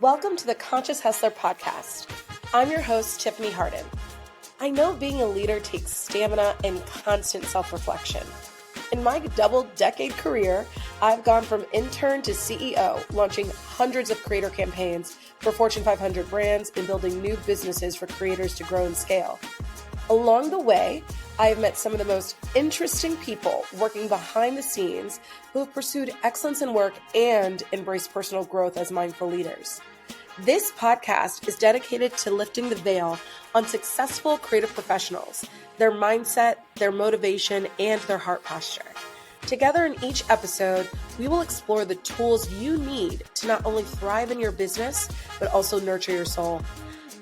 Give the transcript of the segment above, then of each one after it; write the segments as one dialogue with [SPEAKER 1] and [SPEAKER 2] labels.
[SPEAKER 1] Welcome to the Conscious Hustler podcast. I'm your host, Tiffany Hardin. I know being a leader takes stamina and constant self-reflection. In my double-decade career, I've gone from intern to CEO, launching hundreds of creator campaigns for Fortune 500 brands and building new businesses for creators to grow and scale. Along the way, I have met some of the most interesting people working behind the scenes who have pursued excellence in work and embraced personal growth as mindful leaders. This podcast is dedicated to lifting the veil on successful creative professionals, their mindset, their motivation, and their heart posture. Together in each episode, we will explore the tools you need to not only thrive in your business, but also nurture your soul.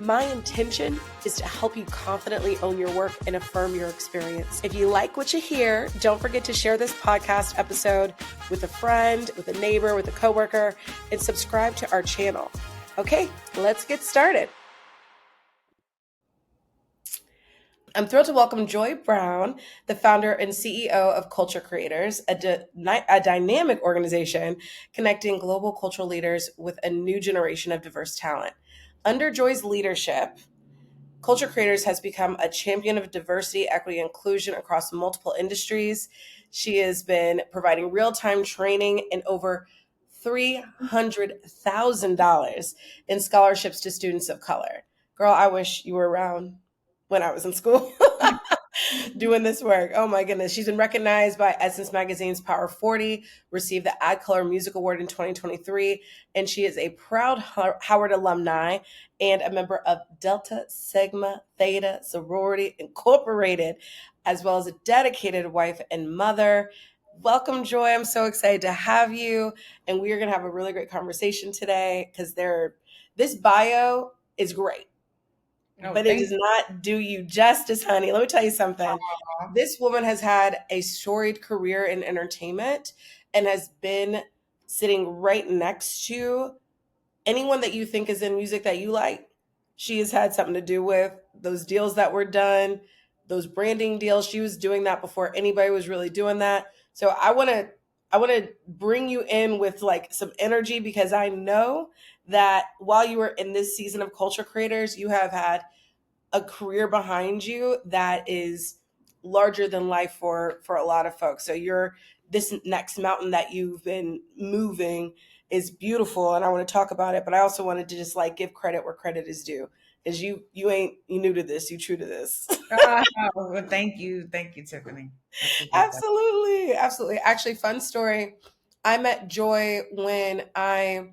[SPEAKER 1] My intention is to help you confidently own your work and affirm your experience. If you like what you hear, don't forget to share this podcast episode with a friend, with a neighbor, with a coworker, and subscribe to our channel. Okay, let's get started. I'm thrilled to welcome Joi Brown, the founder and CEO of Culture Creators, a dynamic organization connecting global cultural leaders with a new generation of diverse talent. Under Joi's leadership, Culture Creators has become a champion of diversity, equity, and inclusion across multiple industries. She has been providing real-time training in over $300,000 in scholarships to students of color. Girl, I wish you were around when I was in school doing this work. Oh my goodness. She's been recognized by Essence Magazine's Power 40, received the Ad Color Music Award in 2023, and she is a proud Howard alumni and a member of Delta Sigma Theta Sorority Incorporated, as well as a dedicated wife and mother. Welcome, Joi. I'm so excited to have you. And we are going to have a really great conversation today because this bio is great. But it does not do you justice, honey. Let me tell you something. This woman has had a storied career in entertainment and has been sitting right next to anyone that you think is in music that you like. She has had something to do with those deals that were done, those branding deals. She was doing that before anybody was really doing that. So I want to bring you in with like some energy because I know that while you were in this season of Culture Creators, you have had a career behind you that is larger than life for a lot of folks. So this next mountain that you've been moving is beautiful, and I want to talk about it. But I also wanted to just like give credit where credit is due, because you new to this, you true to this.
[SPEAKER 2] Well, thank you, Tiffany.
[SPEAKER 1] Absolutely. Actually, fun story. I met Joi when I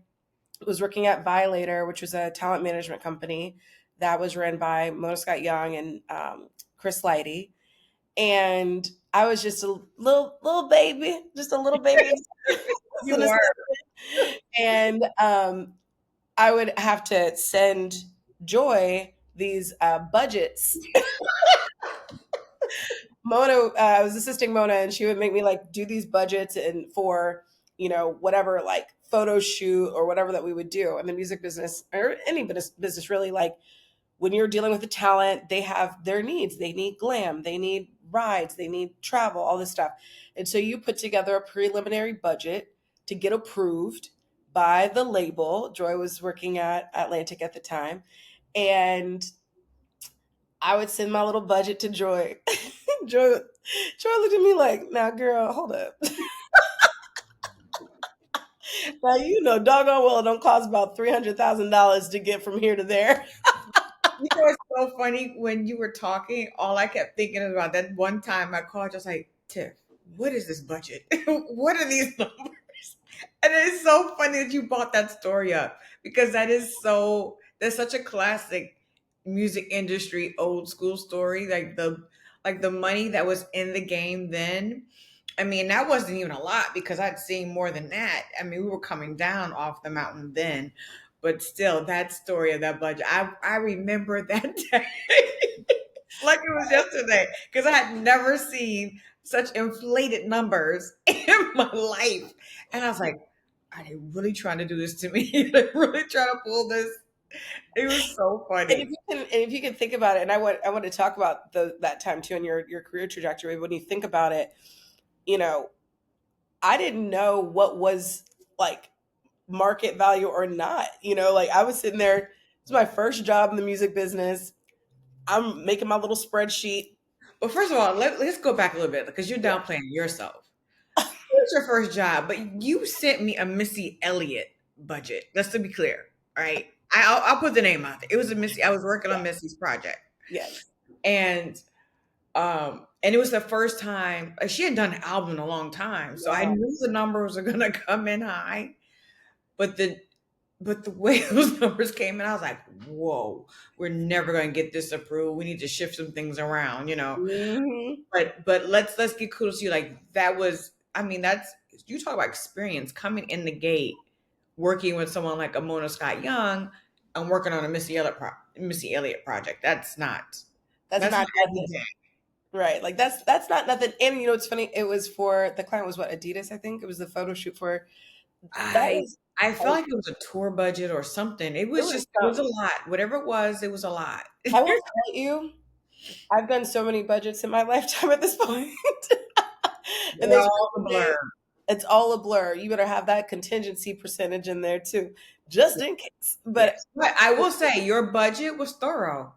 [SPEAKER 1] was working at Violator, which was a talent management company that was run by Mona Scott Young and Chris Lighty. And I was just a little baby,
[SPEAKER 2] You are.
[SPEAKER 1] And I would have to send Joi these budgets. Mona, I was assisting Mona, and she would make me like do these budgets and for whatever like photo shoot or whatever that we would do in the music business or any business really. Like when you're dealing with the talent, they have their needs. They need glam, they need rides, they need travel, all this stuff. And so you put together a preliminary budget to get approved by the label. Joi was working at Atlantic at the time, and I would send my little budget to Joi. Joi looked at me like, "Now, girl, hold up." Now, doggone well, it don't cost about $300,000 to get from here to there.
[SPEAKER 2] You know, it's so funny when you were talking. All I kept thinking about that one time I called, just like, Tiff, what is this budget? What are these numbers? And it's so funny that you brought that story up because that's such a classic music industry old school story. Like the money that was in the game then. I mean, that wasn't even a lot because I'd seen more than that. I mean, we were coming down off the mountain then, but still, that story of that budget, I remember that day like it was yesterday because I had never seen such inflated numbers in my life, and I was like, "Are they really trying to do this to me? They're really trying to pull this." It was so funny.
[SPEAKER 1] And if you can think about it, and I want to talk about that time too in your career trajectory. When you think about it, I didn't know what was like market value or not. Like I was sitting there, it's my first job in the music business. I'm making my little spreadsheet.
[SPEAKER 2] Well, first of all, let's go back a little bit because you're
[SPEAKER 1] Yeah.
[SPEAKER 2] downplaying yourself. It was your first job, but you sent me a Missy Elliott budget. Just to be clear, all right? I'll put the name out there. It was a Missy. I was working on Missy's project,
[SPEAKER 1] Yes.
[SPEAKER 2] and and it was the first time she had done an album in a long time, so I
[SPEAKER 1] Wow.
[SPEAKER 2] knew the numbers were gonna come in high. But the way those numbers came in, I was like, whoa, we're never gonna get this approved. We need to shift some things around, you know.
[SPEAKER 1] Hmm.
[SPEAKER 2] But let's get kudos to you. Like that was, I mean, that's you talk about experience coming in the gate, working with someone like a Mona Scott Young, and working on a Missy Elliott project.
[SPEAKER 1] That's
[SPEAKER 2] That's
[SPEAKER 1] not
[SPEAKER 2] not every
[SPEAKER 1] nothing.
[SPEAKER 2] day.
[SPEAKER 1] Right. Like that's not nothing. And it's funny. It was for the client was what, Adidas, I think. It was the photo shoot for that
[SPEAKER 2] I
[SPEAKER 1] was
[SPEAKER 2] I felt
[SPEAKER 1] like
[SPEAKER 2] like it was a tour budget or something. It
[SPEAKER 1] it
[SPEAKER 2] was
[SPEAKER 1] was
[SPEAKER 2] just it was a
[SPEAKER 1] something.
[SPEAKER 2] lot. Whatever it was a lot.
[SPEAKER 1] I will tell you, I've done so many budgets in my lifetime at this point. And
[SPEAKER 2] They're
[SPEAKER 1] there's
[SPEAKER 2] all a blur.
[SPEAKER 1] it's all a blur. You better have that contingency percentage in there too, just in case. But
[SPEAKER 2] Yes, but I will say your budget was thorough.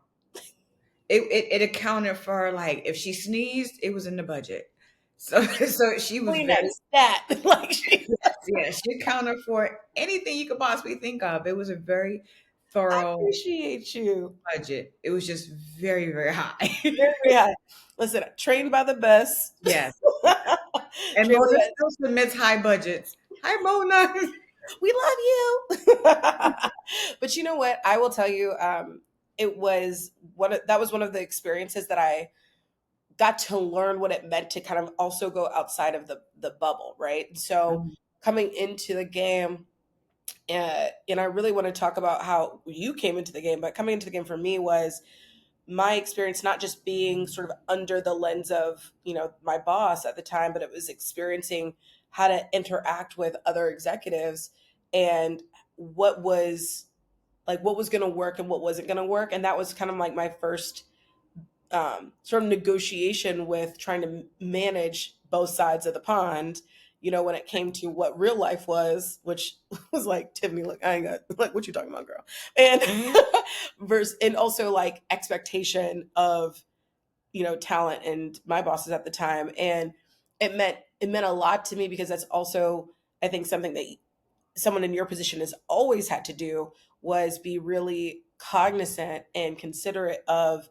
[SPEAKER 2] It accounted for like if she sneezed, it was in the budget. So so she was very
[SPEAKER 1] Kleenex stat like she.
[SPEAKER 2] yes, yes. She accounted for anything you could possibly think of. It was a very
[SPEAKER 1] I
[SPEAKER 2] thorough
[SPEAKER 1] appreciate you.
[SPEAKER 2] budget. It was just very, very high.
[SPEAKER 1] Very high. Listen, trained by the best.
[SPEAKER 2] Yes. And
[SPEAKER 1] Trained
[SPEAKER 2] Mona
[SPEAKER 1] by
[SPEAKER 2] still submits high budgets. Hi, Mona.
[SPEAKER 1] we love you. But you know what? I will tell you, it was that was one of the experiences that I got to learn what it meant to kind of also go outside of the bubble, right? So coming into the game, and I really want to talk about how you came into the game, but coming into the game for me was my experience not just being sort of under the lens of my boss at the time, but it was experiencing how to interact with other executives and what was what was going to work and what wasn't going to work. And that was kind of like my first sort of negotiation with trying to manage both sides of the pond, when it came to what real life was, which was like, Tiffany, look, I ain't got, like, what you talking about, girl? And versus, and also like expectation of, talent and my bosses at the time. And it meant a lot to me because that's also, I think, something that someone in your position has always had to do was be really cognizant and considerate of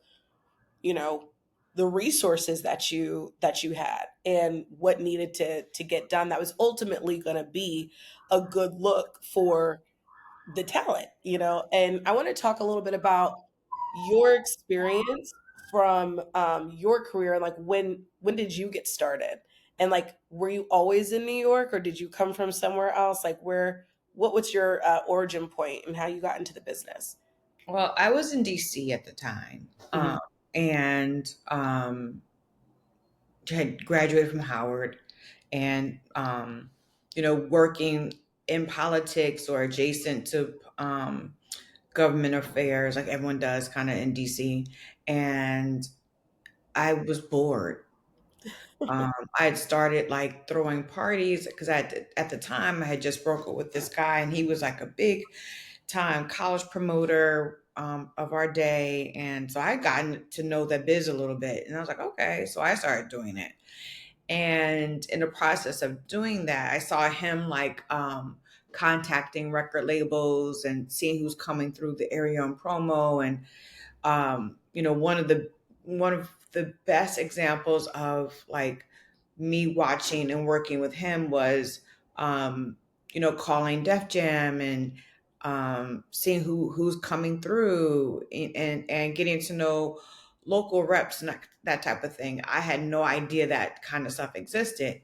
[SPEAKER 1] you know the resources that you had and what needed to get done that was ultimately going to be a good look for the talent. And I want to talk a little bit about your experience from your career and like when did you get started, and like were you always in New York or did you come from somewhere else, like what was your origin point and how you got into the business?
[SPEAKER 2] Well, I was in DC at the time,
[SPEAKER 1] Hmm.
[SPEAKER 2] and had graduated from Howard, and working in politics or adjacent to government affairs, like everyone does, kind of in DC. And I was bored. I had started like throwing parties because at the time I had just broke up with this guy, and he was like a big time college promoter of our day, and so I gotten to know that biz a little bit, and I was like, okay, so I started doing it. And in the process of doing that, I saw him like contacting record labels and seeing who's coming through the area on promo. And one of the best examples of like me watching and working with him was calling Def Jam and seeing who's coming through, and getting to know local reps and that type of thing. I had no idea that kind of stuff existed.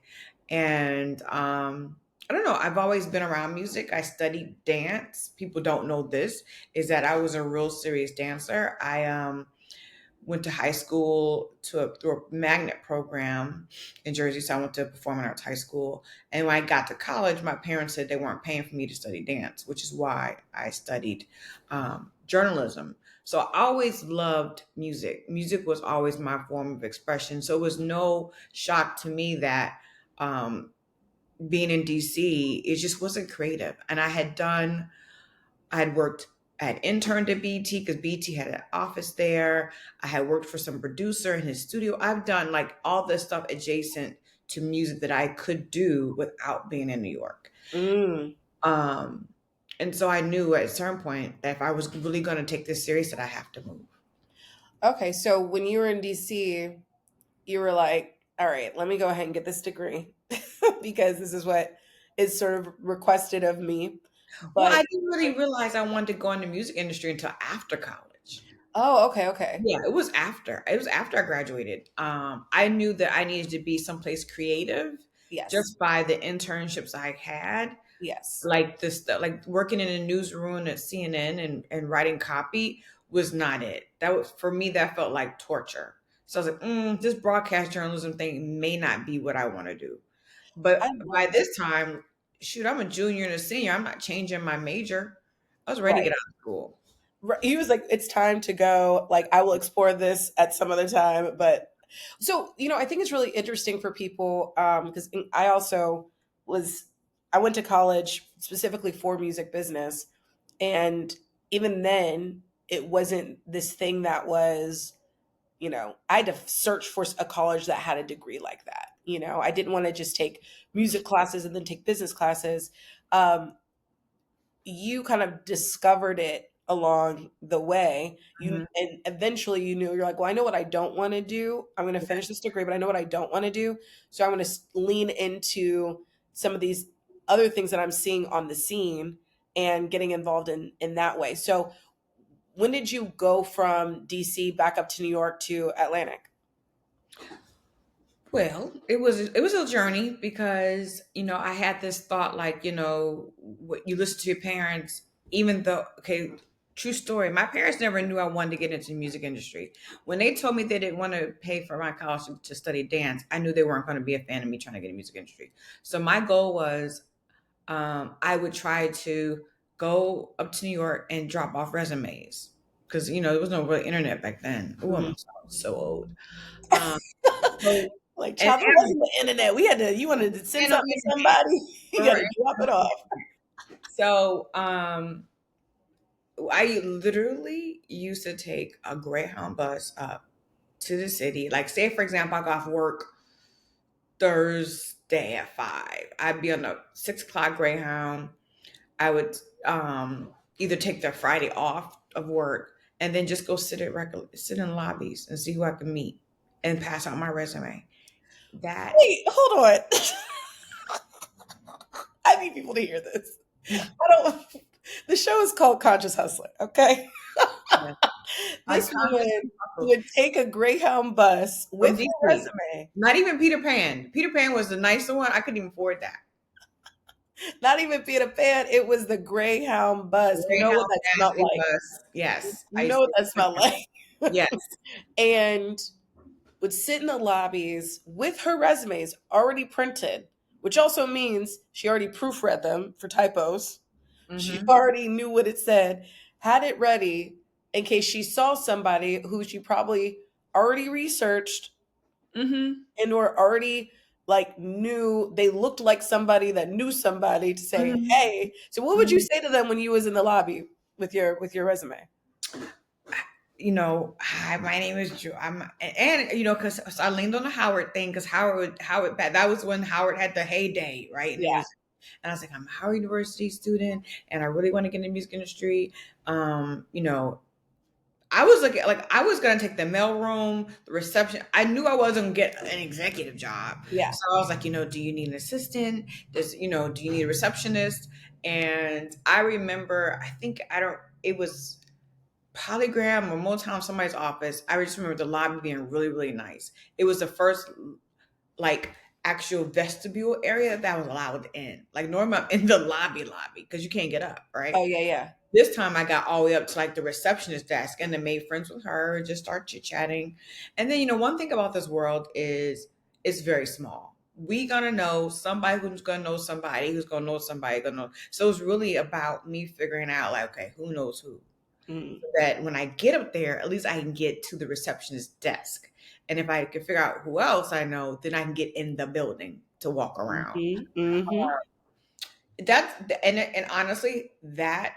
[SPEAKER 2] And I don't know, I've always been around music. I studied dance. People don't know this, is that I was a real serious dancer. I went to high school through a magnet program in Jersey. So I went to performing arts high school. And when I got to college, my parents said they weren't paying for me to study dance, which is why I studied journalism. So I always loved music. Music was always my form of expression. So it was no shock to me that being in DC, it just wasn't creative. And I had worked, I had interned at BT because BT had an office there. I had worked for some producer in his studio. I've done like all this stuff adjacent to music that I could do without being in New York.
[SPEAKER 1] Mm.
[SPEAKER 2] Um, and so I knew at a certain point that if I was really going to take this serious, that I have to move.
[SPEAKER 1] Okay, so when you were in DC, you were like, all right, let me go ahead and get this degree because this is what is sort of requested of me.
[SPEAKER 2] Well, I
[SPEAKER 1] But,
[SPEAKER 2] didn't really realize I wanted to go in the music industry until after college.
[SPEAKER 1] oh, okay, okay.
[SPEAKER 2] Yeah, it was after. It was after I graduated. I knew that I needed to be someplace creative
[SPEAKER 1] Yes,
[SPEAKER 2] just by the internships I had,
[SPEAKER 1] yes.
[SPEAKER 2] like this, like working in a newsroom at CNN and writing copy was not it. That was for me. That felt like torture. So I was like, this broadcast journalism thing may not be what I want to do.
[SPEAKER 1] I
[SPEAKER 2] But
[SPEAKER 1] love
[SPEAKER 2] by
[SPEAKER 1] that.
[SPEAKER 2] this time, shoot, I'm a junior and a senior. I'm not changing my major. I was ready to
[SPEAKER 1] Right.
[SPEAKER 2] get out of school.
[SPEAKER 1] Right. He was like, it's time to go. Like, I will explore this at some other time. But so, I think it's really interesting for people because I also was, I went to college specifically for music business. And even then, it wasn't this thing that was, I had to search for a college that had a degree like that. I didn't want to just take music classes and then take business classes. Um, you kind of discovered it along the way. You
[SPEAKER 2] Mhm.
[SPEAKER 1] and eventually you knew you're like, well, I know what I don't want to do. I'm going to
[SPEAKER 2] Yeah.
[SPEAKER 1] finish this degree, but I know what I don't want to do. So I'm going to lean into some of these other things that I'm seeing on the scene and getting involved in that way. So when did you go from DC back up to New York to Atlantic?
[SPEAKER 2] Well, it was a journey because I had this thought like what you listen to your parents, even though okay, true story. My parents never knew I wanted to get into the music industry. When they told me they didn't want to pay for my college to study dance, I knew they weren't going to be a fan of me trying to get in the music industry. So my goal was I would try to go up to New York and drop off resumes because there was no real internet back then. Oh,
[SPEAKER 1] Mhm.
[SPEAKER 2] I'm so old. Um, so
[SPEAKER 1] Like,
[SPEAKER 2] and
[SPEAKER 1] child, there wasn't the internet. You wanted to send
[SPEAKER 2] and no
[SPEAKER 1] something to
[SPEAKER 2] internet.
[SPEAKER 1] somebody, you got
[SPEAKER 2] Right.
[SPEAKER 1] to drop it off.
[SPEAKER 2] So I literally used to take a Greyhound bus up to the city. Like, say for example, I got off work Thursday at 5. I'd be on a 6 o'clock Greyhound. I would either take the Friday off of work and then just go sit in lobbies and see who I can meet and pass out my resume. That
[SPEAKER 1] Wait, hold on. I need people to hear this. I don't. The show is called Conscious Hustler. Okay,
[SPEAKER 2] yeah, I
[SPEAKER 1] this woman
[SPEAKER 2] consciously hustled
[SPEAKER 1] would take a Greyhound bus
[SPEAKER 2] from
[SPEAKER 1] with her
[SPEAKER 2] DC.
[SPEAKER 1] resume.
[SPEAKER 2] Not even Peter Pan. Peter Pan was the nicer one. I couldn't even afford that.
[SPEAKER 1] Not even Peter Pan. It was the Greyhound bus. You know what
[SPEAKER 2] Greyhound
[SPEAKER 1] that smelled
[SPEAKER 2] Nasty
[SPEAKER 1] like.
[SPEAKER 2] Bus. Yes, I
[SPEAKER 1] You know
[SPEAKER 2] used
[SPEAKER 1] what
[SPEAKER 2] to.
[SPEAKER 1] that smelled like.
[SPEAKER 2] Yes.
[SPEAKER 1] And would sit in the lobbies with her resumes already printed, which also means she already proofread them for typos. She
[SPEAKER 2] Mm-hmm.
[SPEAKER 1] already knew what it said, had it ready in case she saw somebody who she probably already researched
[SPEAKER 2] Mm-hmm.
[SPEAKER 1] and or already like knew they looked like somebody that knew somebody to say,
[SPEAKER 2] Mm-hmm.
[SPEAKER 1] hey. So what would you
[SPEAKER 2] Mm-hmm.
[SPEAKER 1] say to them when you was in the lobby with your resume?
[SPEAKER 2] Hi, my name is Joe. Because I leaned on the Howard thing because Howard that was when Howard had the heyday, right, in the
[SPEAKER 1] Yeah.
[SPEAKER 2] music. And I was like, I'm a Howard University student, and I really want to get in the music industry. I was like I was gonna take the mailroom, the reception. I knew I wasn't gonna get an executive job,
[SPEAKER 1] Yeah.
[SPEAKER 2] so I was like, do you need an assistant? Do you need a receptionist? And I remember, I think I don't. It was Polygram or Motown, somebody's office. I just remember the lobby being really, really nice. It was the first like actual vestibule area that I was allowed in. Like normally I'm in the lobby because you can't get up, right?
[SPEAKER 1] Oh yeah, yeah.
[SPEAKER 2] This time I got all the way up to like the receptionist desk and then made friends with her, just start chit chatting. And then, one thing about this world is it's very small. We gonna know somebody who's gonna know somebody who's gonna know somebody gonna know. So it's really about me figuring out like, okay, who knows who?
[SPEAKER 1] Mm.
[SPEAKER 2] So that when I get up there, at least I can get to the receptionist desk. And if I can figure out who else I know, then I can get in the building to walk around.
[SPEAKER 1] Mhm. Mhm.
[SPEAKER 2] That's and honestly, that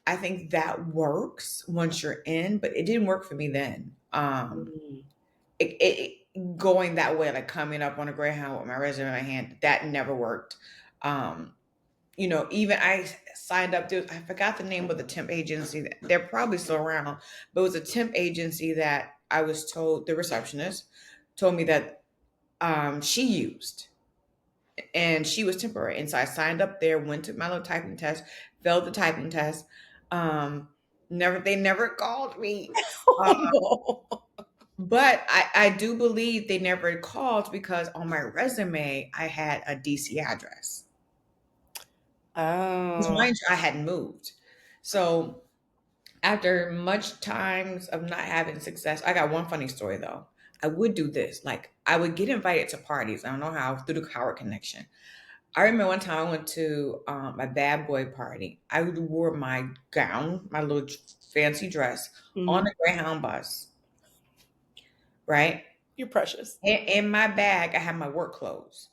[SPEAKER 2] I think that works once you're in, but it didn't work for me then.
[SPEAKER 1] Mm.
[SPEAKER 2] Going that way, like coming up on a Greyhound with my resume in my hand, that never worked. Um, even I signed up to, I forgot the name of the temp agency. They're probably still around, but it was a temp agency that I was told, the receptionist told me that she used, and she was temporary. And so I signed up there, went to my little typing test, failed the typing test. Um, they never called me. Uh,
[SPEAKER 1] Oh, no.
[SPEAKER 2] but I do believe they never called because on my resume I had a DC address. Because
[SPEAKER 1] Oh.
[SPEAKER 2] mind you, I hadn't moved. So after much times of not having success, I got one funny story though. I would do this. Like I would get invited to parties. I don't know how, through the Howard connection. I remember one time I went to a bad boy party. I wore my gown, my little fancy dress, on
[SPEAKER 1] Mhm.
[SPEAKER 2] the Greyhound bus, right?
[SPEAKER 1] You're precious.
[SPEAKER 2] In my bag, I had my work clothes.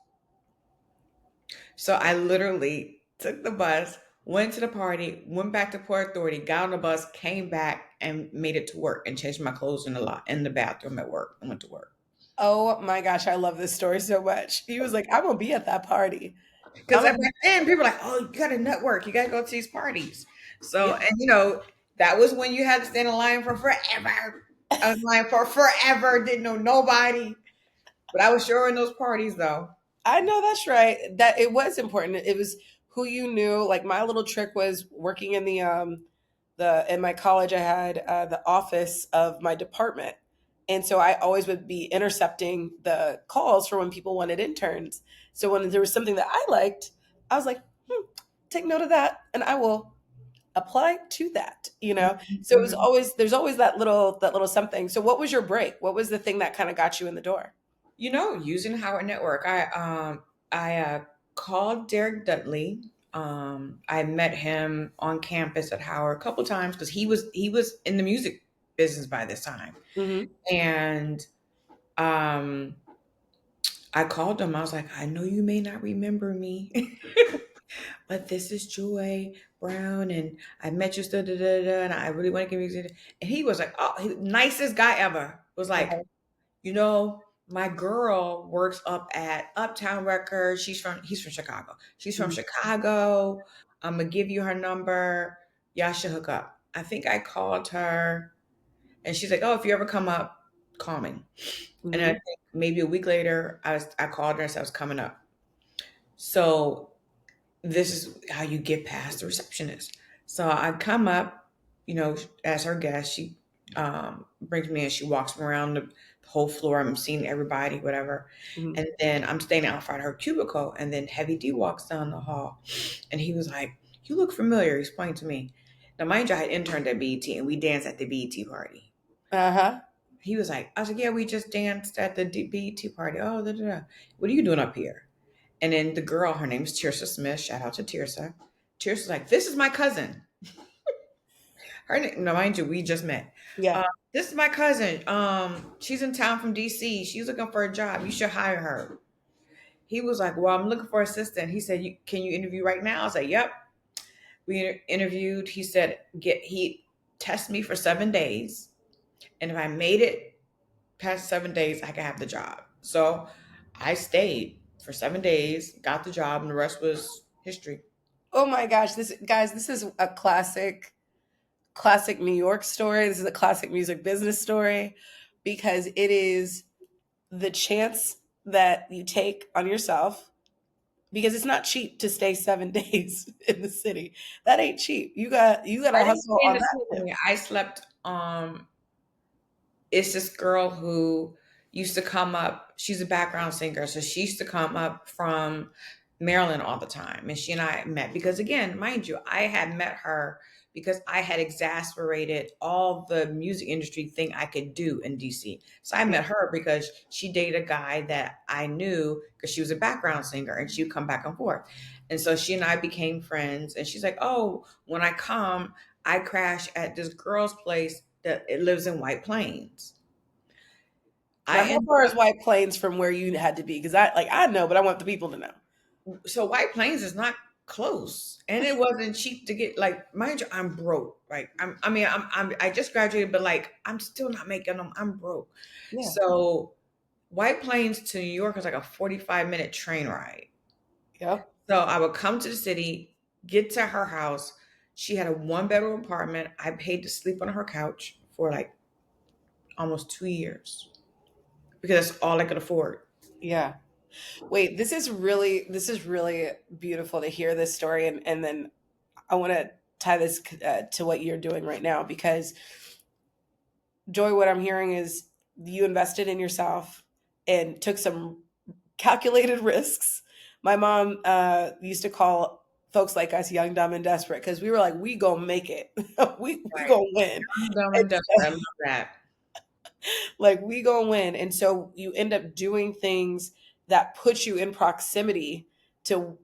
[SPEAKER 2] So I literally took the bus, went to the party, went back to Port Authority, got on the bus, came back, and made it to work and changed my clothes in the bathroom at work and went to work.
[SPEAKER 1] Oh my gosh, I love this story so much. He was like, "I'm gonna be at that party.
[SPEAKER 2] Because
[SPEAKER 1] I'm
[SPEAKER 2] back
[SPEAKER 1] gonna be."
[SPEAKER 2] then, people were like, "Oh, you got to network. You got to go to these parties." So,
[SPEAKER 1] Yeah.
[SPEAKER 2] and that was when you had to stand in line for forever. I was in line for forever, didn't know nobody, but I was sure in those parties though.
[SPEAKER 1] I know that's right. That it was important. It was who you knew. Like my little trick was working in the in my college. I had the office of my department, and so I always would be intercepting the calls for when people wanted interns. So when there was something that I liked, I was like, take note of that, and I will apply to that. So it was
[SPEAKER 2] Mhm.
[SPEAKER 1] always there's always that little something. So what was your break? What was the thing that kind of got you in the door?
[SPEAKER 2] Using Howard Network, I called Derek Dudley. I met him on campus at Howard a couple times because he was in the music business by this time,
[SPEAKER 1] Hmm.
[SPEAKER 2] and um, I called him. I was like, I know you may not remember me, but this is Joy Brown, and I met you, da, da, da, da, and I really want to give you. And he was like, oh, nicest guy ever. Was like,
[SPEAKER 1] Uh-huh.
[SPEAKER 2] you know, my girl works up at Uptown Records. He's from Chicago. She's from
[SPEAKER 1] Mhm.
[SPEAKER 2] Chicago. I'm gonna give you her number. Y'all should hook up. I think I called her, and she's like, "Oh, if you ever come up, call me." And I
[SPEAKER 1] Mhm.
[SPEAKER 2] think maybe a week later, I called her and said I was coming up. So this is how you get past the receptionist. So I come up, as her guest. She brings me in. She walks me around the whole floor. I'm seeing everybody, whatever.
[SPEAKER 1] Mhm.
[SPEAKER 2] And then I'm standing out front of her cubicle. And then Heavy D walks down the hall. And he was like, "You look familiar." He's pointing to me. Now, mind you, I had interned at BET and we danced at the BET party.
[SPEAKER 1] Uh-huh.
[SPEAKER 2] He was like, I was like, "Yeah, we just danced at the BET party. Oh, da, da, da. What are you doing up here?" And then the girl, her name's Tirsa Smith. Shout out to Tirsa. Tirsa's like, "This is my cousin." Her name, no, mind you, we just met.
[SPEAKER 1] Yeah.
[SPEAKER 2] This is my cousin. She's in town from DC. She's looking for a job. You should hire her. He was like, "Well, I'm looking for an assistant." He said, "Can you interview right now?" I was like, "Yep." We interviewed. He said, he test me for 7 days, and if I made it past 7 days, I could have the job. So I stayed for 7 days, got the job, and the rest was history.
[SPEAKER 1] Oh my gosh, this is a classic New York story. This is a classic music business story because it is the chance that you take on yourself because it's not cheap to stay 7 days in the city. That ain't cheap. You got to
[SPEAKER 2] I didn't
[SPEAKER 1] hustle
[SPEAKER 2] stay in
[SPEAKER 1] on
[SPEAKER 2] the
[SPEAKER 1] that too.
[SPEAKER 2] city. I slept. It's this girl who used to come up. She's a background singer, so she used to come up from Maryland all the time, and she and I met because, again, mind you, I had met her because I had exasperated all the music industry thing I could do in DC. So I met her because she dated a guy that I knew because she was a background singer, and she would come back and forth. And so she and I became friends. And she's like, "Oh, when I come, I crash at this girl's place that it lives in White Plains." I
[SPEAKER 1] Now, how
[SPEAKER 2] ended
[SPEAKER 1] far is White Plains from where you had to be? Because I know, but I want the people to know.
[SPEAKER 2] so White Plains is not close, and it wasn't cheap to get. Like, mind you, I'm broke. Like, I just graduated, but like, I'm still not making them. I'm broke.
[SPEAKER 1] Yeah.
[SPEAKER 2] So White Plains to New York is like a 45-minute train ride.
[SPEAKER 1] Yep.
[SPEAKER 2] So I would come to the city, get to her house. She had a 1 bedroom apartment. I paid to sleep on her couch for like almost 2 years because that's all I could afford.
[SPEAKER 1] Yeah. Wait, this is really beautiful to hear this story, and then I want to tie this to what you're doing right now because Joy, what I'm hearing is you invested in yourself and took some calculated risks. My mom used to call folks like us young, dumb, and desperate because we were like, we gonna make it, we
[SPEAKER 2] Right.
[SPEAKER 1] gonna win.
[SPEAKER 2] I'm dumb
[SPEAKER 1] And
[SPEAKER 2] and desperate. I love that.
[SPEAKER 1] like we gonna win, and so you end up doing things that put you in proximity to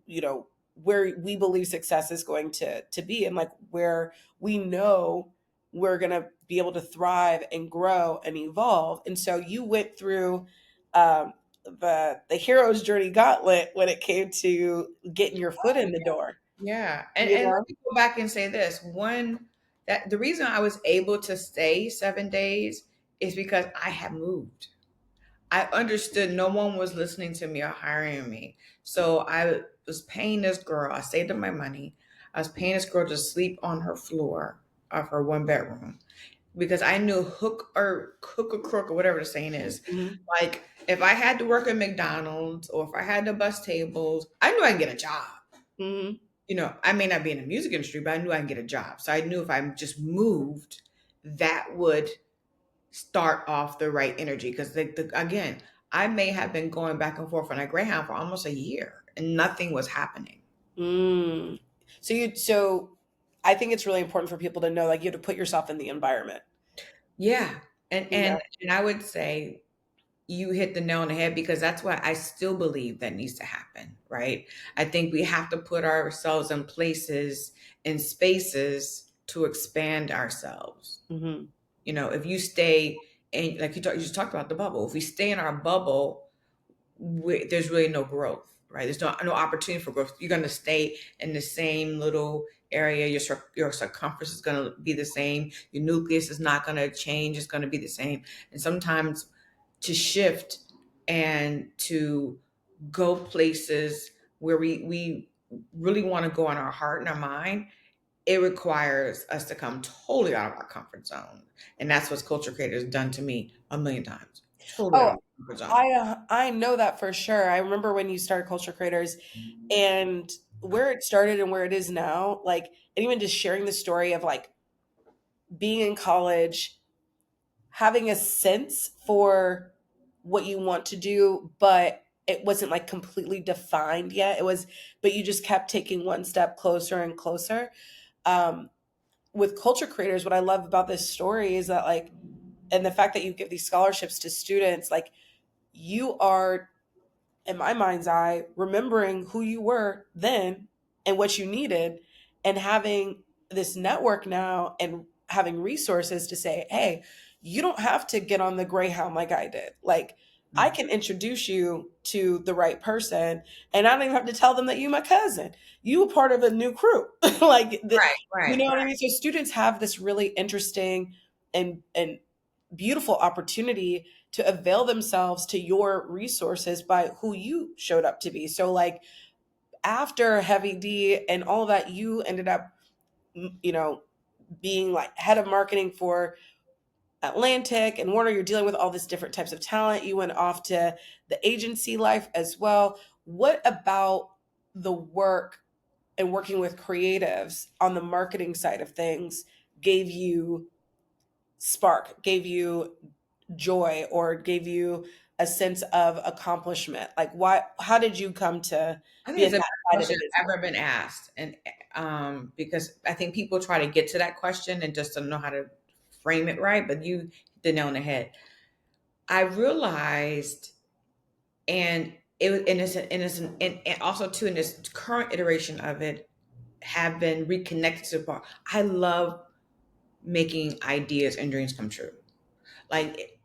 [SPEAKER 1] where we believe success is going to be, and like where we know we're gonna be able to thrive and grow and evolve. And so you went through the hero's journey gauntlet when it came to getting your foot in the door.
[SPEAKER 2] Yeah.
[SPEAKER 1] You
[SPEAKER 2] And let
[SPEAKER 1] know.
[SPEAKER 2] me go back and say this. One, that the reason I was able to stay 7 days is because I had moved. I understood no one was listening to me or hiring me. So I was paying this girl, I saved up my money. I was paying this girl to sleep on her floor of her 1 bedroom because I knew hook or crook or whatever the saying is.
[SPEAKER 1] Mhm.
[SPEAKER 2] Like, if I had to work at McDonald's or if I had to bus tables, I knew I could get a job.
[SPEAKER 1] Mhm.
[SPEAKER 2] I may not be in the music industry, but I knew I can get a job. So I knew if I just moved, that would start off the right energy. Because again, I may have been going back and forth on a Greyhound for almost a year and nothing was happening.
[SPEAKER 1] Mm. So I think it's really important for people to know like you have to put yourself in the environment.
[SPEAKER 2] Yeah. And
[SPEAKER 1] You
[SPEAKER 2] and
[SPEAKER 1] know.
[SPEAKER 2] and I would say you hit the nail on the head because that's what I still believe that needs to happen, right? I think we have to put ourselves in places and spaces to expand ourselves.
[SPEAKER 1] Mhm.
[SPEAKER 2] If you stay and like you just talked about the bubble. If we stay in our bubble, there's really no growth, right? There's no opportunity for growth. You're going to stay in the same little area. Your circumference is going to be the same. Your nucleus is not going to change. It's going to be the same. And sometimes to shift and to go places where we really want to go on our heart and our mind, it requires us to come totally out of our comfort zone. And that's what Culture Creator has done to me a million times. Totally out
[SPEAKER 1] Oh,
[SPEAKER 2] of my comfort zone.
[SPEAKER 1] I know that for sure. I remember when you started Culture Creators and where it started and where it is now, like, and even just sharing the story of like being in college, having a sense for what you want to do, but it wasn't like completely defined yet. But you just kept taking one step closer and closer. Um, with Culture Creators, what I love about this story is that like, and the fact that you give these scholarships to students, like you are, in my mind's eye, remembering who you were then and what you needed, and having this network now and having resources to say, hey, you don't have to get on the Greyhound like I did. Like, I
[SPEAKER 2] Mhm.
[SPEAKER 1] can introduce you to the right person, and I don't even have to tell them that you my cousin. You were part of a new crew.
[SPEAKER 2] Right,
[SPEAKER 1] You
[SPEAKER 2] right,
[SPEAKER 1] know what I
[SPEAKER 2] right.
[SPEAKER 1] mean? So students have this really interesting and beautiful opportunity to avail themselves to your resources by who you showed up to be. So like after Heavy D and all that, you ended up, you know, being like head of marketing for Atlantic and Warner. You're dealing with all this different types of talent. You went off to the agency life as well. What about the work and working with creatives on the marketing side of things gave you spark, gave you joy, or gave you a sense of accomplishment? Like, why, how did you come to
[SPEAKER 2] I
[SPEAKER 1] be
[SPEAKER 2] think
[SPEAKER 1] in
[SPEAKER 2] it's the
[SPEAKER 1] that
[SPEAKER 2] best
[SPEAKER 1] side of the
[SPEAKER 2] question
[SPEAKER 1] business?
[SPEAKER 2] I've ever been asked. And because I think people try to get to that question and just don't know how to frame it right, but you hit the nail on the head. I realized, and it was, and also too, in this current iteration of it, have been reconnected to the part. I love making ideas and dreams come true. Like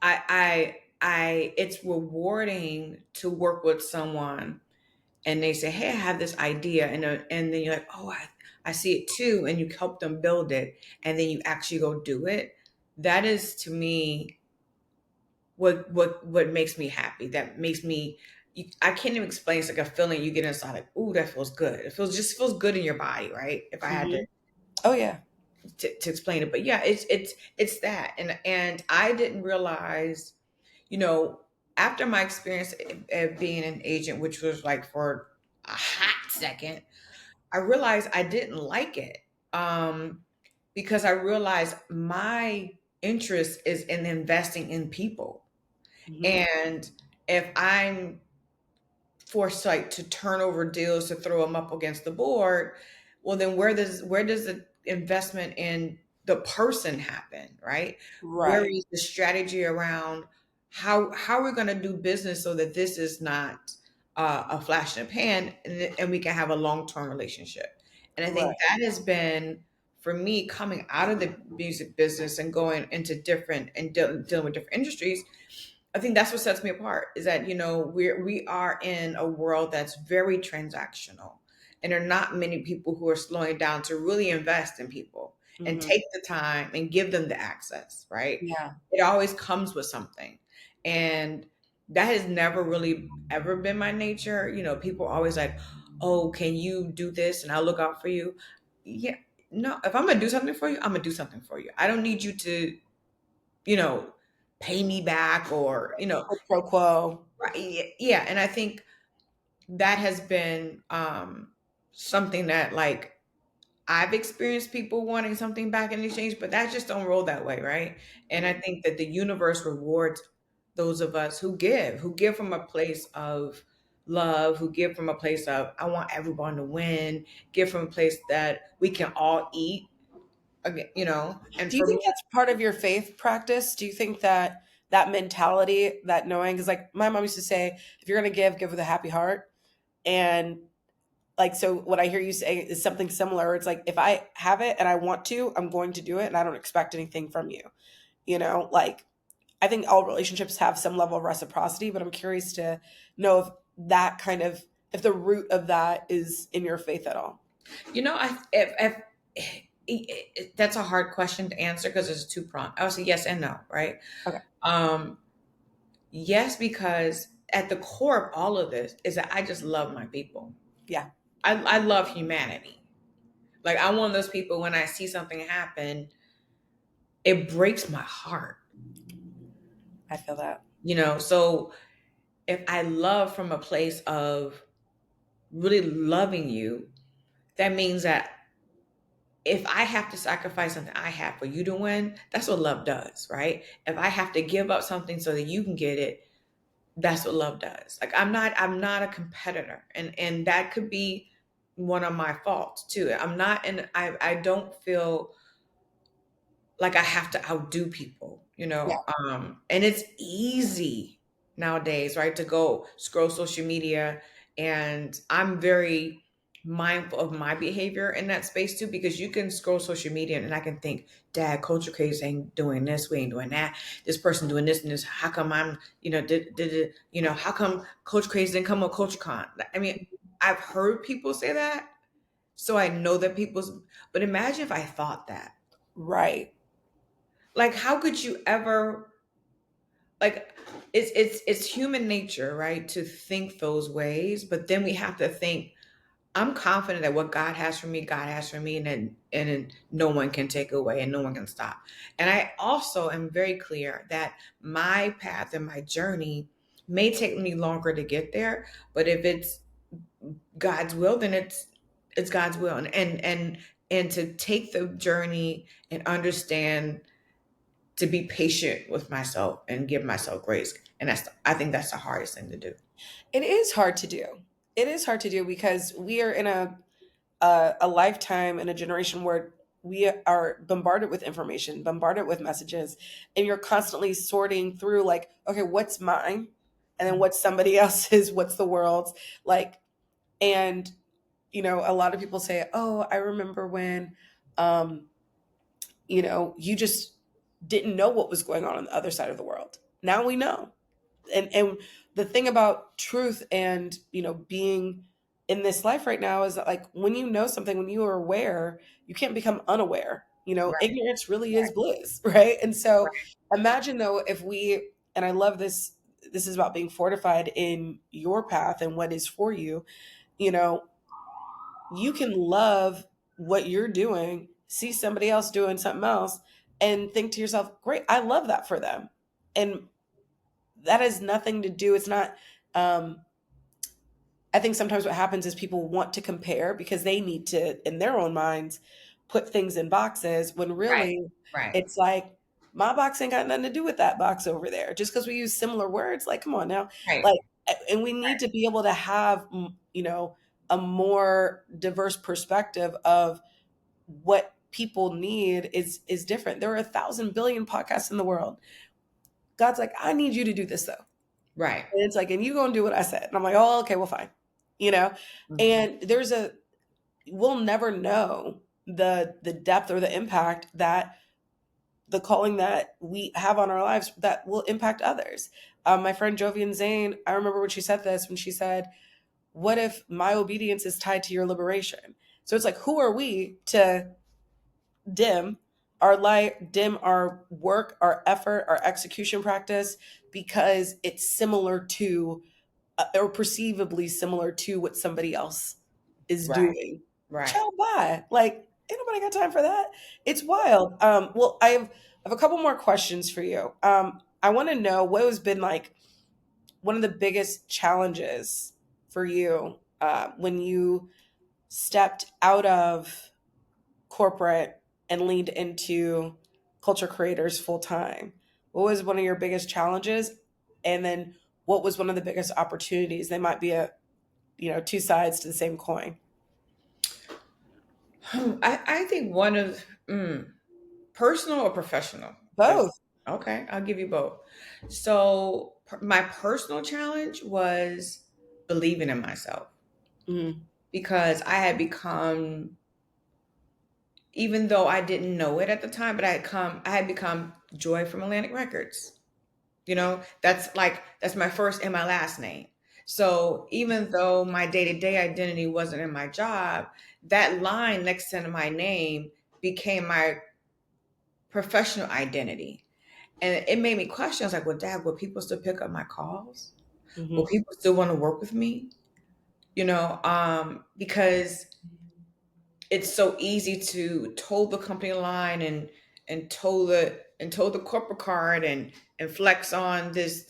[SPEAKER 2] I it's rewarding to work with someone and they say, "Hey, I have this idea," and then you're like, "Oh, I see it too," and you help them build it, and then you actually go do it. That is to me what makes me happy. That makes me. I can't even explain. It's like a feeling you get inside, like, "Ooh, that feels good." It feels good in your body, right? If I had
[SPEAKER 1] Hmm. Oh yeah.
[SPEAKER 2] to explain it, but yeah, it's that, and I didn't realize, you know, after my experience of being an agent, which was like for a hot second, I realized I didn't like it, because I realized my interest is in investing in people,
[SPEAKER 1] Hmm.
[SPEAKER 2] and if I'm foresight to turn over deals to throw them up against the board, well then where does the investment in the person happen, right? Where
[SPEAKER 1] Right.
[SPEAKER 2] is the strategy around how we're going to do business so that this is not a flash in the pan, and we can have a long-term relationship. And I think
[SPEAKER 1] Right.
[SPEAKER 2] that has been, for me, coming out of the music business and going into different and dealing with different industries. I think that's what sets me apart, is that, we are in a world that's very transactional, and there are not many people who are slowing down to really invest in people and
[SPEAKER 1] Hmm.
[SPEAKER 2] take the time and give them the access, right?
[SPEAKER 1] Yeah.
[SPEAKER 2] It always comes with something. And that has never really ever been my nature. People are always like, "Oh, can you do this and I'll look out for you?" Yeah. No, if I'm going to do something for you, I'm going to do something for you. I don't need you to, you know, pay me back, or,
[SPEAKER 1] Quid pro quo.
[SPEAKER 2] right. Yeah. And I think that has been something that, like, I've experienced people wanting something back in exchange, but that just don't roll that way, right? And I think that the universe rewards those of us who give from a place of love, who give from a place of, I want everyone to win, give from a place that we can all eat again. And
[SPEAKER 1] Do you
[SPEAKER 2] for me,
[SPEAKER 1] think that's part of your faith practice? Do you think that that mentality, that knowing, because like my mom used to say, if you're going to give with a happy heart. And like, so what I hear you say is something similar. It's like, if I have it and I want to, I'm going to do it and I don't expect anything from you. Like I think all relationships have some level of reciprocity, but I'm curious to know if that kind of, if the root of that is in your faith at all.
[SPEAKER 2] I that's a hard question to answer because it's two pronged. I would say yes and no, right?
[SPEAKER 1] Okay.
[SPEAKER 2] Um, yes, because at the core of all of this is that I just love my people.
[SPEAKER 1] Yeah,
[SPEAKER 2] I love humanity. Like, I'm one of those people, when I see something happen, it breaks my heart.
[SPEAKER 1] I feel that.
[SPEAKER 2] So if I love from a place of really loving you, that means that if I have to sacrifice something I have for you to win, that's what love does, right? If I have to give up something so that you can get it, that's what love does. Like, I'm not a competitor, and that could be one of my faults too. I'm not, and I don't feel like I have to outdo people,
[SPEAKER 1] Yeah.
[SPEAKER 2] and it's easy nowadays, right, to go scroll social media. And I'm very mindful of my behavior in that space too, because you can scroll social media and I can think, "Dad, culture craze ain't doing this, we ain't doing that. This person doing this and this. How come I'm, how come Culture Craze didn't come on Culture Con?" I mean, I've heard people say that, so I know that but imagine if I thought that.
[SPEAKER 1] Right.
[SPEAKER 2] Like, how could you ever, like, it's human nature, right, to think those ways, but then we have to think, I'm confident that what God has for me, and then no one can take away and no one can stop. And I also am very clear that my path and my journey may take me longer to get there, but if it's God's will, then it's God's will. And to take the journey and understand, to be patient with myself and give myself grace. And I think that's the hardest thing to do.
[SPEAKER 1] It is hard to do. It is hard to do because we are in a lifetime and a generation where we are bombarded with information, bombarded with messages, and you're constantly sorting through like, okay, what's mine? And then what's somebody else's, what's the world's like, and a lot of people say, oh, I remember when um, you just didn't know what was going on the other side of the world. Now we know. And the thing about truth and, being in this life right now is that, like, when you know something, when you are aware, you can't become unaware.
[SPEAKER 2] Right.
[SPEAKER 1] Ignorance really is bliss, right? And so
[SPEAKER 2] Right.
[SPEAKER 1] imagine though if we, and I love this is about being fortified in your path and what is for you. you know you can love what you're doing, see somebody else doing something else, and think to yourself, great, I love that for them. And that has nothing to do, it's not, um, I think sometimes what happens is people want to compare because they need to, in their own minds, put things in boxes when
[SPEAKER 2] Right.
[SPEAKER 1] really
[SPEAKER 2] Right.
[SPEAKER 1] it's like, my box ain't got nothing to do with that box over there. Just because we use similar words, like, come on now.
[SPEAKER 2] Right.
[SPEAKER 1] Like, and we need to be able to have, a more diverse perspective of what people need is different. There are 1,000 billion podcasts in the world. God's like, I need you to do this though.
[SPEAKER 2] Right.
[SPEAKER 1] And it's like, and you gonna do what I said. And I'm like, oh, okay, well, fine. You know?
[SPEAKER 2] Mhm.
[SPEAKER 1] And we'll never know the depth or the impact that the calling that we have on our lives that will impact others. My friend Jovian Zane, I remember when she said this, when she said, what if my obedience is tied to your liberation? So it's like, who are we to dim our light, dim our work, our effort, our execution practice because it's similar to, or perceivably similar to what somebody else is
[SPEAKER 2] Right.
[SPEAKER 1] doing.
[SPEAKER 2] Right.
[SPEAKER 1] Child, bye. Like, ain't nobody got time for that. It's wild. Well, I have a couple more questions for you. I want to know what has been like one of the biggest challenges for you when you stepped out of corporate and leaned into culture creators full time. What was one of your biggest challenges? And then what was one of the biggest opportunities? They might be two sides to the same coin.
[SPEAKER 2] I think one of personal or professional? Because
[SPEAKER 1] Both.
[SPEAKER 2] okay, I'll give you both. So my personal challenge was believing in myself
[SPEAKER 1] Mm-hmm.
[SPEAKER 2] because I had become, even though I didn't know it at the time, but I had become Joy from Atlantic Records. That's my first and my last name. So even though my day-to-day identity wasn't in my job, that line next to my name became my professional identity. And it made me question. I was like, well, Dad, will people still pick up my calls? Will
[SPEAKER 1] Mm-hmm.
[SPEAKER 2] people still want to work with me? Because it's so easy to toe the company line and toe the corporate card and flex on this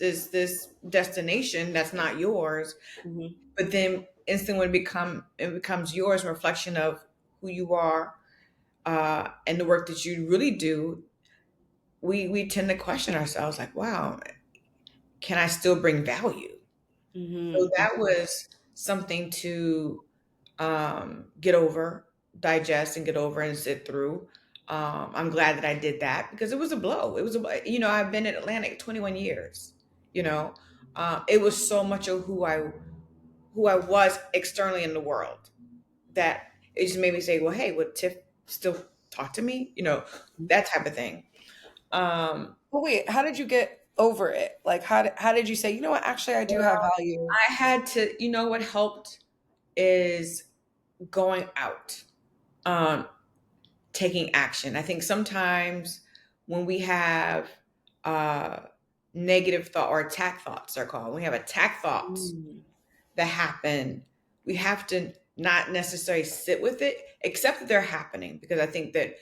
[SPEAKER 2] destination that's not yours.
[SPEAKER 1] Mm-hmm.
[SPEAKER 2] But then instantly when it becomes yours, a reflection of who you are and the work that you really do. We tend to question ourselves like, wow, can I still bring value? So
[SPEAKER 1] Mm-hmm.
[SPEAKER 2] that was something to get over, digest, and get over and sit through. I'm glad that I did that because it was a blow. I've been at Atlantic 21 years. You know, it was so much of who I was externally in the world that it just made me say, well, hey, would Tiff still talk to me? That type of thing. Um,
[SPEAKER 1] But wait, how did you get over it? Like, how did you say, you know what, actually, I do have value?
[SPEAKER 2] I had to, what helped is going out, um, taking action. I think sometimes when we have uh, negative thought or attack thoughts, they're called, when we have attack thoughts
[SPEAKER 1] Mm-hmm.
[SPEAKER 2] that happen, we have to not necessarily sit with it, except that they're happening. Because I think that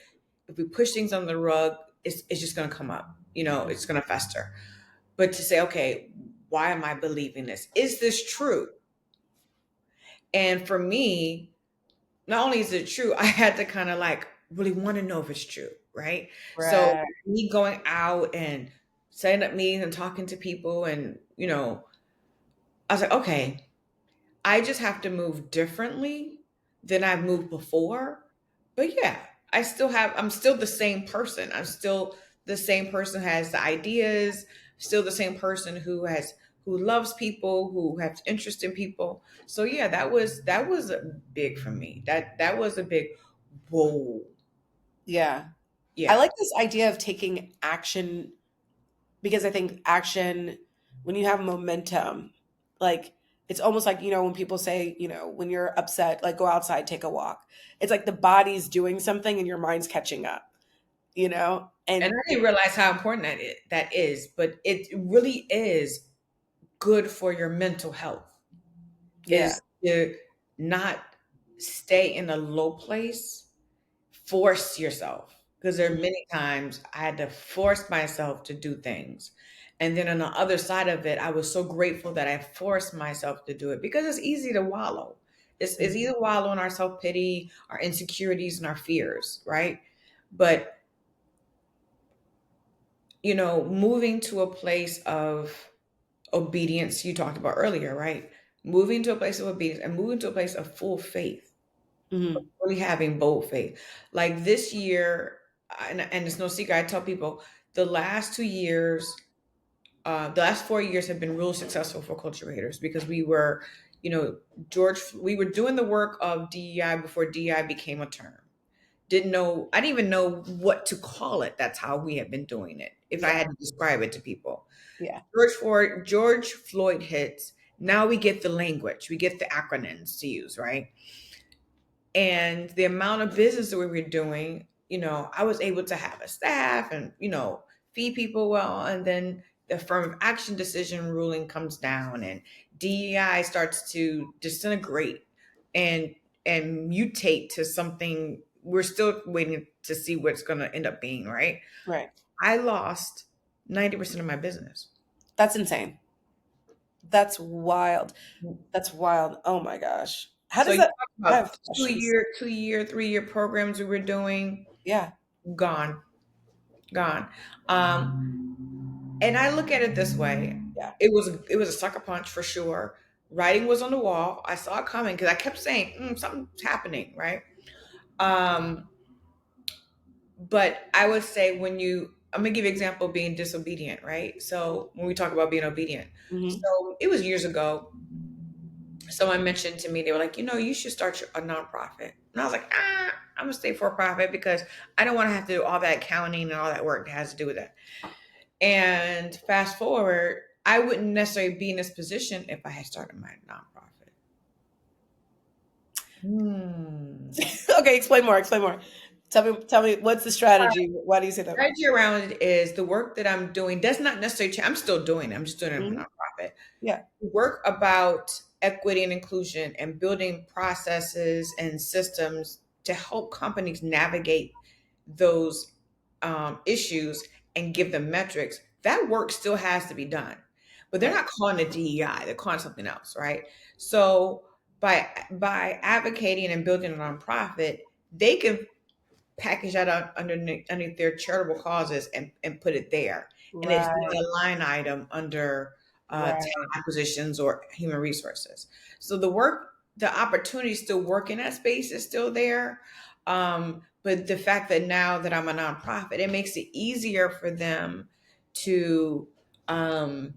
[SPEAKER 2] if we push things on the rug, it's just going to come up, it's going to fester. But to say, okay, why am I believing this? Is this true? And for me, not only is it true, I had to kind of like really want to know if it's true, right? So
[SPEAKER 1] Right.
[SPEAKER 2] me going out and setting up meetings and talking to people and, I was like, okay, I just have to move differently than I've moved before. But yeah, I'm still the same person. I'm still the same person who has the ideas, still the same person who loves people, who has interest in people. So yeah, that was big for me. That was a big whoa.
[SPEAKER 1] Yeah. I
[SPEAKER 2] Yeah.
[SPEAKER 1] like this idea of taking action because I think action when you have momentum, like it's almost like, when people say, when you're upset, like go outside, take a walk. It's like the body's doing something and your mind's catching up,
[SPEAKER 2] And
[SPEAKER 1] and
[SPEAKER 2] I didn't realize how important that is, but it really is good for your mental health,
[SPEAKER 1] yeah.
[SPEAKER 2] is to not stay in a low place, force yourself. Because there are
[SPEAKER 1] Mhm.
[SPEAKER 2] many times I had to force myself to do things. And then on the other side of it, I was so grateful that I forced myself to do it because it's easy to wallow. It's easy to wallow in our self pity, our insecurities, and our fears, right? But moving to a place of obedience, you talked about earlier, right? Moving to a place of obedience and moving to a place of full faith,
[SPEAKER 1] Mhm.
[SPEAKER 2] really having bold faith. Like this year, and it's no secret, I tell people the last 2 years, the last 4 years have been real successful for culture creators because we were, we were doing the work of DEI before DEI became a term. I didn't even know what to call it. That's how we have been doing it. If I
[SPEAKER 1] Yeah.
[SPEAKER 2] had to describe it to people,
[SPEAKER 1] Yeah.
[SPEAKER 2] George Floyd hits. Now we get the language, we get the acronyms to use, right? And the amount of business that we were doing, I was able to have a staff and, feed people well. And then the affirmative action decision ruling comes down and DEI starts to disintegrate and mutate to something we're still waiting to see what it's going to end up being, right?
[SPEAKER 1] Right.
[SPEAKER 2] I lost 90% of my business.
[SPEAKER 1] That's insane. That's wild. That's wild. Oh my gosh. How
[SPEAKER 2] So
[SPEAKER 1] does
[SPEAKER 2] you
[SPEAKER 1] that?
[SPEAKER 2] talk
[SPEAKER 1] I
[SPEAKER 2] about
[SPEAKER 1] have questions.
[SPEAKER 2] 2 year, 3 year programs we were doing,
[SPEAKER 1] Yeah.
[SPEAKER 2] gone, gone. And I look at it this way:
[SPEAKER 1] Yeah.
[SPEAKER 2] it was a sucker punch for sure. Writing was on the wall. I saw it coming because I kept saying something's happening, right? Um, but I would say I'm gonna give you an example of being disobedient, right? So when we talk about being obedient,
[SPEAKER 1] Hmm.
[SPEAKER 2] so it was years ago. Someone mentioned to me, they were like, you should start a nonprofit. And I was like, I'm gonna stay for profit because I don't want to have to do all that accounting and all that work that has to do with that. And fast forward, I wouldn't necessarily be in this position if I had started my nonprofit. Hmm.
[SPEAKER 1] Okay, explain more. Explain more. Tell me what's the strategy? Why do you say that?
[SPEAKER 2] Strategy around it is the work that I'm doing does not necessarily change. I'm still doing it. I'm just doing it in a
[SPEAKER 1] Hmm.
[SPEAKER 2] nonprofit.
[SPEAKER 1] Yeah.
[SPEAKER 2] Work about equity and inclusion and building processes and systems to help companies navigate those issues and give them metrics. That work still has to be done, but they're
[SPEAKER 1] Right.
[SPEAKER 2] not calling it DEI. They're calling it something else, right? So by advocating and building a nonprofit, they can package that up underneath their charitable causes and put it there. And it's not
[SPEAKER 1] Right.
[SPEAKER 2] a line item under talent
[SPEAKER 1] Right.
[SPEAKER 2] acquisitions or human resources. So the opportunity to still work in that space is still there. But the fact that now that I'm a nonprofit, it makes it easier for them to um,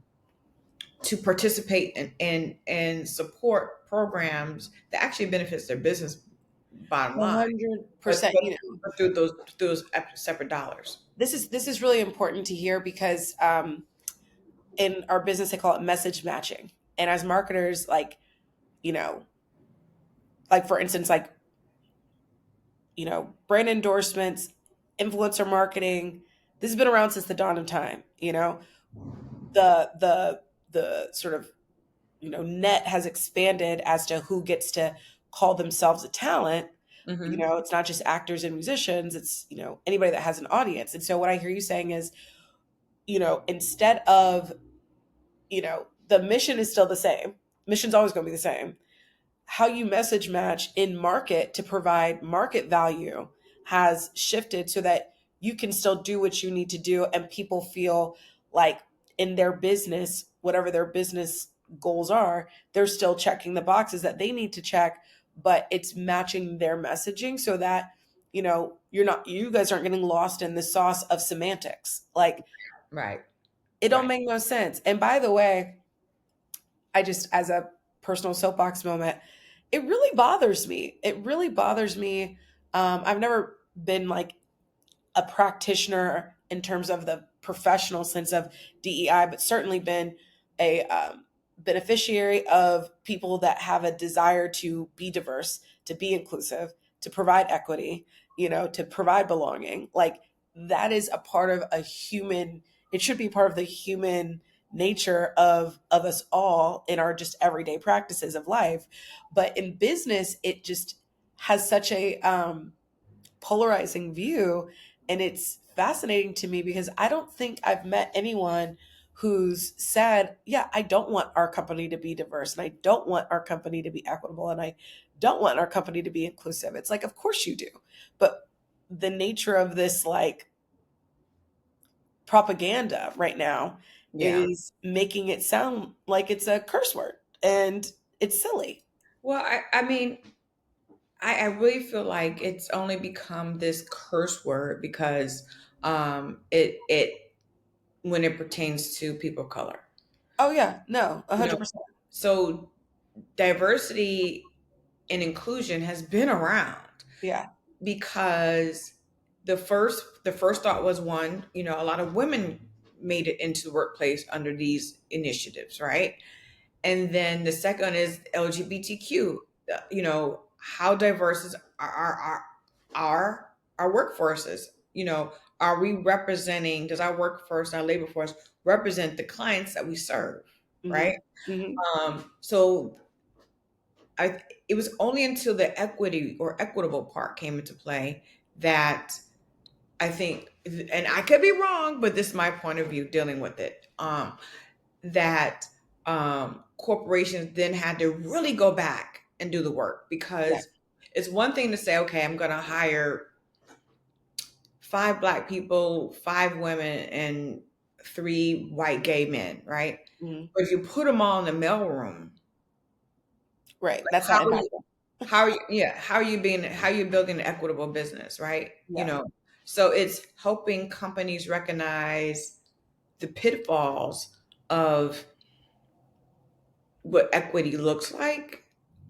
[SPEAKER 2] participate and support programs that actually benefits their business bottom
[SPEAKER 1] A
[SPEAKER 2] line,
[SPEAKER 1] hundred
[SPEAKER 2] but,
[SPEAKER 1] percent.
[SPEAKER 2] but through those separate dollars.
[SPEAKER 1] This is really important to hear because in our business they call it message matching, and as marketers, you know, like for instance, like brand endorsements, influencer marketing. This has been around since the dawn of time. The sort of net has expanded as to who gets to call themselves a talent.
[SPEAKER 2] Hmm.
[SPEAKER 1] It's not just actors and musicians, it's anybody that has an audience. And so what I hear you saying is, instead of, the mission is still the same. Mission's always going to be the same. How you message match in market to provide market value has shifted so that you can still do what you need to do and people feel like in their business, whatever their business goals are, they're still checking the boxes that they need to check, but it's matching their messaging so that you guys aren't getting lost in the sauce of semantics. Like,
[SPEAKER 2] Right.
[SPEAKER 1] it don't
[SPEAKER 2] Right.
[SPEAKER 1] make no sense. And by the way, I just, as a personal soapbox moment, it really bothers me. It really bothers me. I've never been like a practitioner in terms of the professional sense of DEI, but certainly been a beneficiary of people that have a desire to be diverse, to be inclusive, to provide equity, to provide belonging. Like that is a part of a human, it should be part of the human nature of us all in our just everyday practices of life. But in business, it just has such a polarizing view. And it's fascinating to me because I don't think I've met anyone who's said, yeah, I don't want our company to be diverse and I don't want our company to be equitable and I don't want our company to be inclusive. It's like, of course you do. But the nature of this like propaganda right now
[SPEAKER 2] Yeah.
[SPEAKER 1] is making it sound like it's a curse word and it's silly.
[SPEAKER 2] Well, I mean, I really feel like it's only become this curse word because it when it pertains to people of color.
[SPEAKER 1] Oh yeah, no,
[SPEAKER 2] You know,
[SPEAKER 1] 100%.
[SPEAKER 2] so diversity and inclusion has been around
[SPEAKER 1] Yeah.
[SPEAKER 2] because the first thought was one, a lot of women made it into the workplace under these initiatives, right? And then the second is LGBTQ. How diverse is our workforces? Are we representing? Does our workforce, our labor force, represent the clients that we serve? Right.
[SPEAKER 1] Hmm. Hmm.
[SPEAKER 2] So it was only until the equity or equitable part came into play that I think, and I could be wrong, but this is my point of view dealing with it. That corporations then had to really go back and do the work
[SPEAKER 1] Yeah.
[SPEAKER 2] because it's one thing to say, okay, I'm going to hire five black people, five women, and three white gay men, right?
[SPEAKER 1] Hmm.
[SPEAKER 2] But if you put them all in the mailroom,
[SPEAKER 1] Right. That's
[SPEAKER 2] how
[SPEAKER 1] not
[SPEAKER 2] are you,
[SPEAKER 1] impactful.
[SPEAKER 2] how are you building an equitable business, right?
[SPEAKER 1] Yeah.
[SPEAKER 2] So it's helping companies recognize the pitfalls of what equity looks like,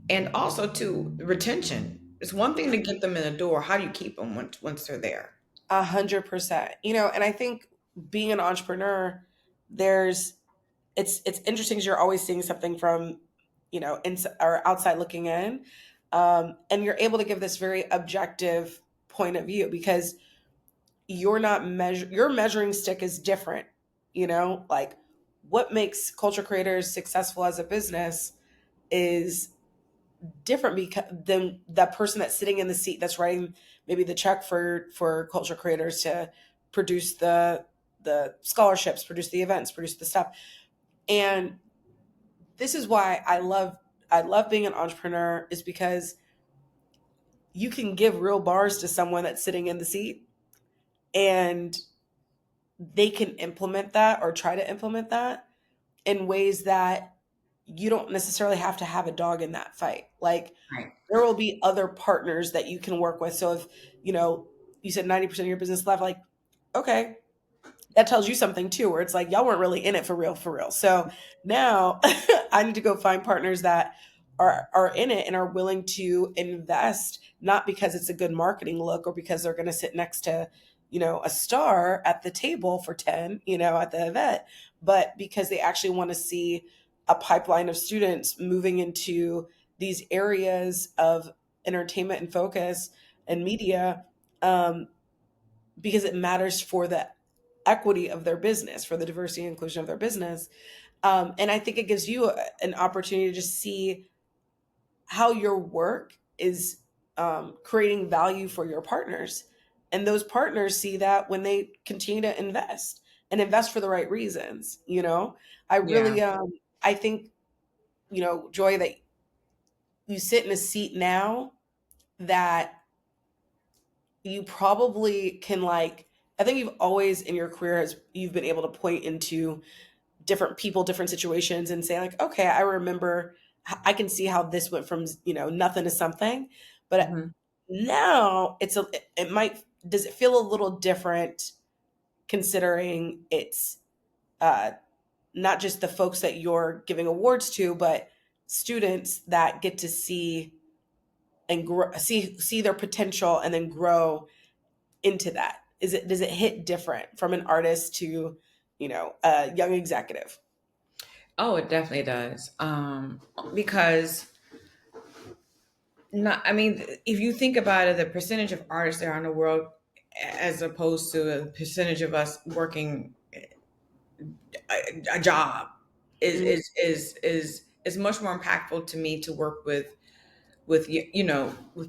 [SPEAKER 2] and also too retention. It's one thing to get them in the door. How do you keep them once they're there?
[SPEAKER 1] 100%. And I think being an entrepreneur, there's it's interesting because you're always seeing something from, or outside looking in. And you're able to give this very objective point of view because you're not your measuring stick is different, like what makes culture creators successful as a business is different because than that person that's sitting in the seat that's writing maybe the check for culture creators to produce the scholarships, produce the events, produce the stuff. And this is why I love being an entrepreneur is because you can give real bars to someone that's sitting in the seat and they can implement that or try to implement that in ways that you don't necessarily have to have a dog in that fight. Like
[SPEAKER 2] Right.
[SPEAKER 1] there will be other partners that you can work with. So if, you said 90% of your business left, like, okay, that tells you something too, where it's like y'all weren't really in it for real, for real. So now I need to go find partners that are in it and are willing to invest, not because it's a good marketing look or because they're going to sit next to, a star at the table for 10, at the event, but because they actually want to see a pipeline of students moving into these areas of entertainment and focus and media, because it matters for the equity of their business, for the diversity and inclusion of their business. And I think it gives you an opportunity to just see how your work is creating value for your partners. And those partners see that when they continue to invest and invest for the right reasons. I
[SPEAKER 2] Yeah.
[SPEAKER 1] really, I think, Joy, that you sit in a seat now that you probably can like, I think you've always in your career has you've been able to point into different people, different situations and say like, okay, I remember, I can see how this went from, nothing to something. But
[SPEAKER 2] Hmm.
[SPEAKER 1] now it might, does it feel a little different considering it's uh, not just the folks that you're giving awards to, but students that get to see and grow, see their potential and then grow into that? Does it hit different from an artist to, a young executive?
[SPEAKER 2] Oh, it definitely does. Because not, I mean, if you think about it, the percentage of artists there are in the world, as opposed to the percentage of us working a job, is
[SPEAKER 1] Mhm.
[SPEAKER 2] is is is is much more impactful to me to work with with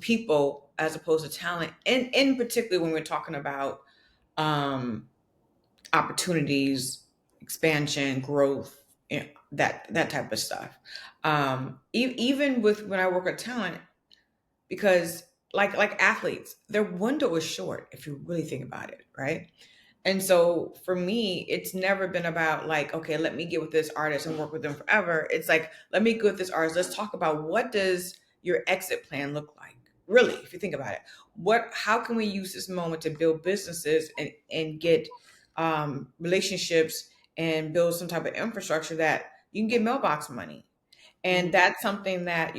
[SPEAKER 2] people as opposed to talent, and in particular when we're talking about um opportunities, expansion, growth, that type of stuff. Even with when I work with talent, because like athletes, their window is short if you really think about it, right? And so for me, it's never been about like, okay, let me get with this artist and work with them forever. It's like, let me get with this artist. Let's talk about what does your exit plan look like? Really, if you think about it, how can we use this moment to build businesses and get relationships and build some type of infrastructure that you can get mailbox money? And
[SPEAKER 1] Mhm.
[SPEAKER 2] that's something that,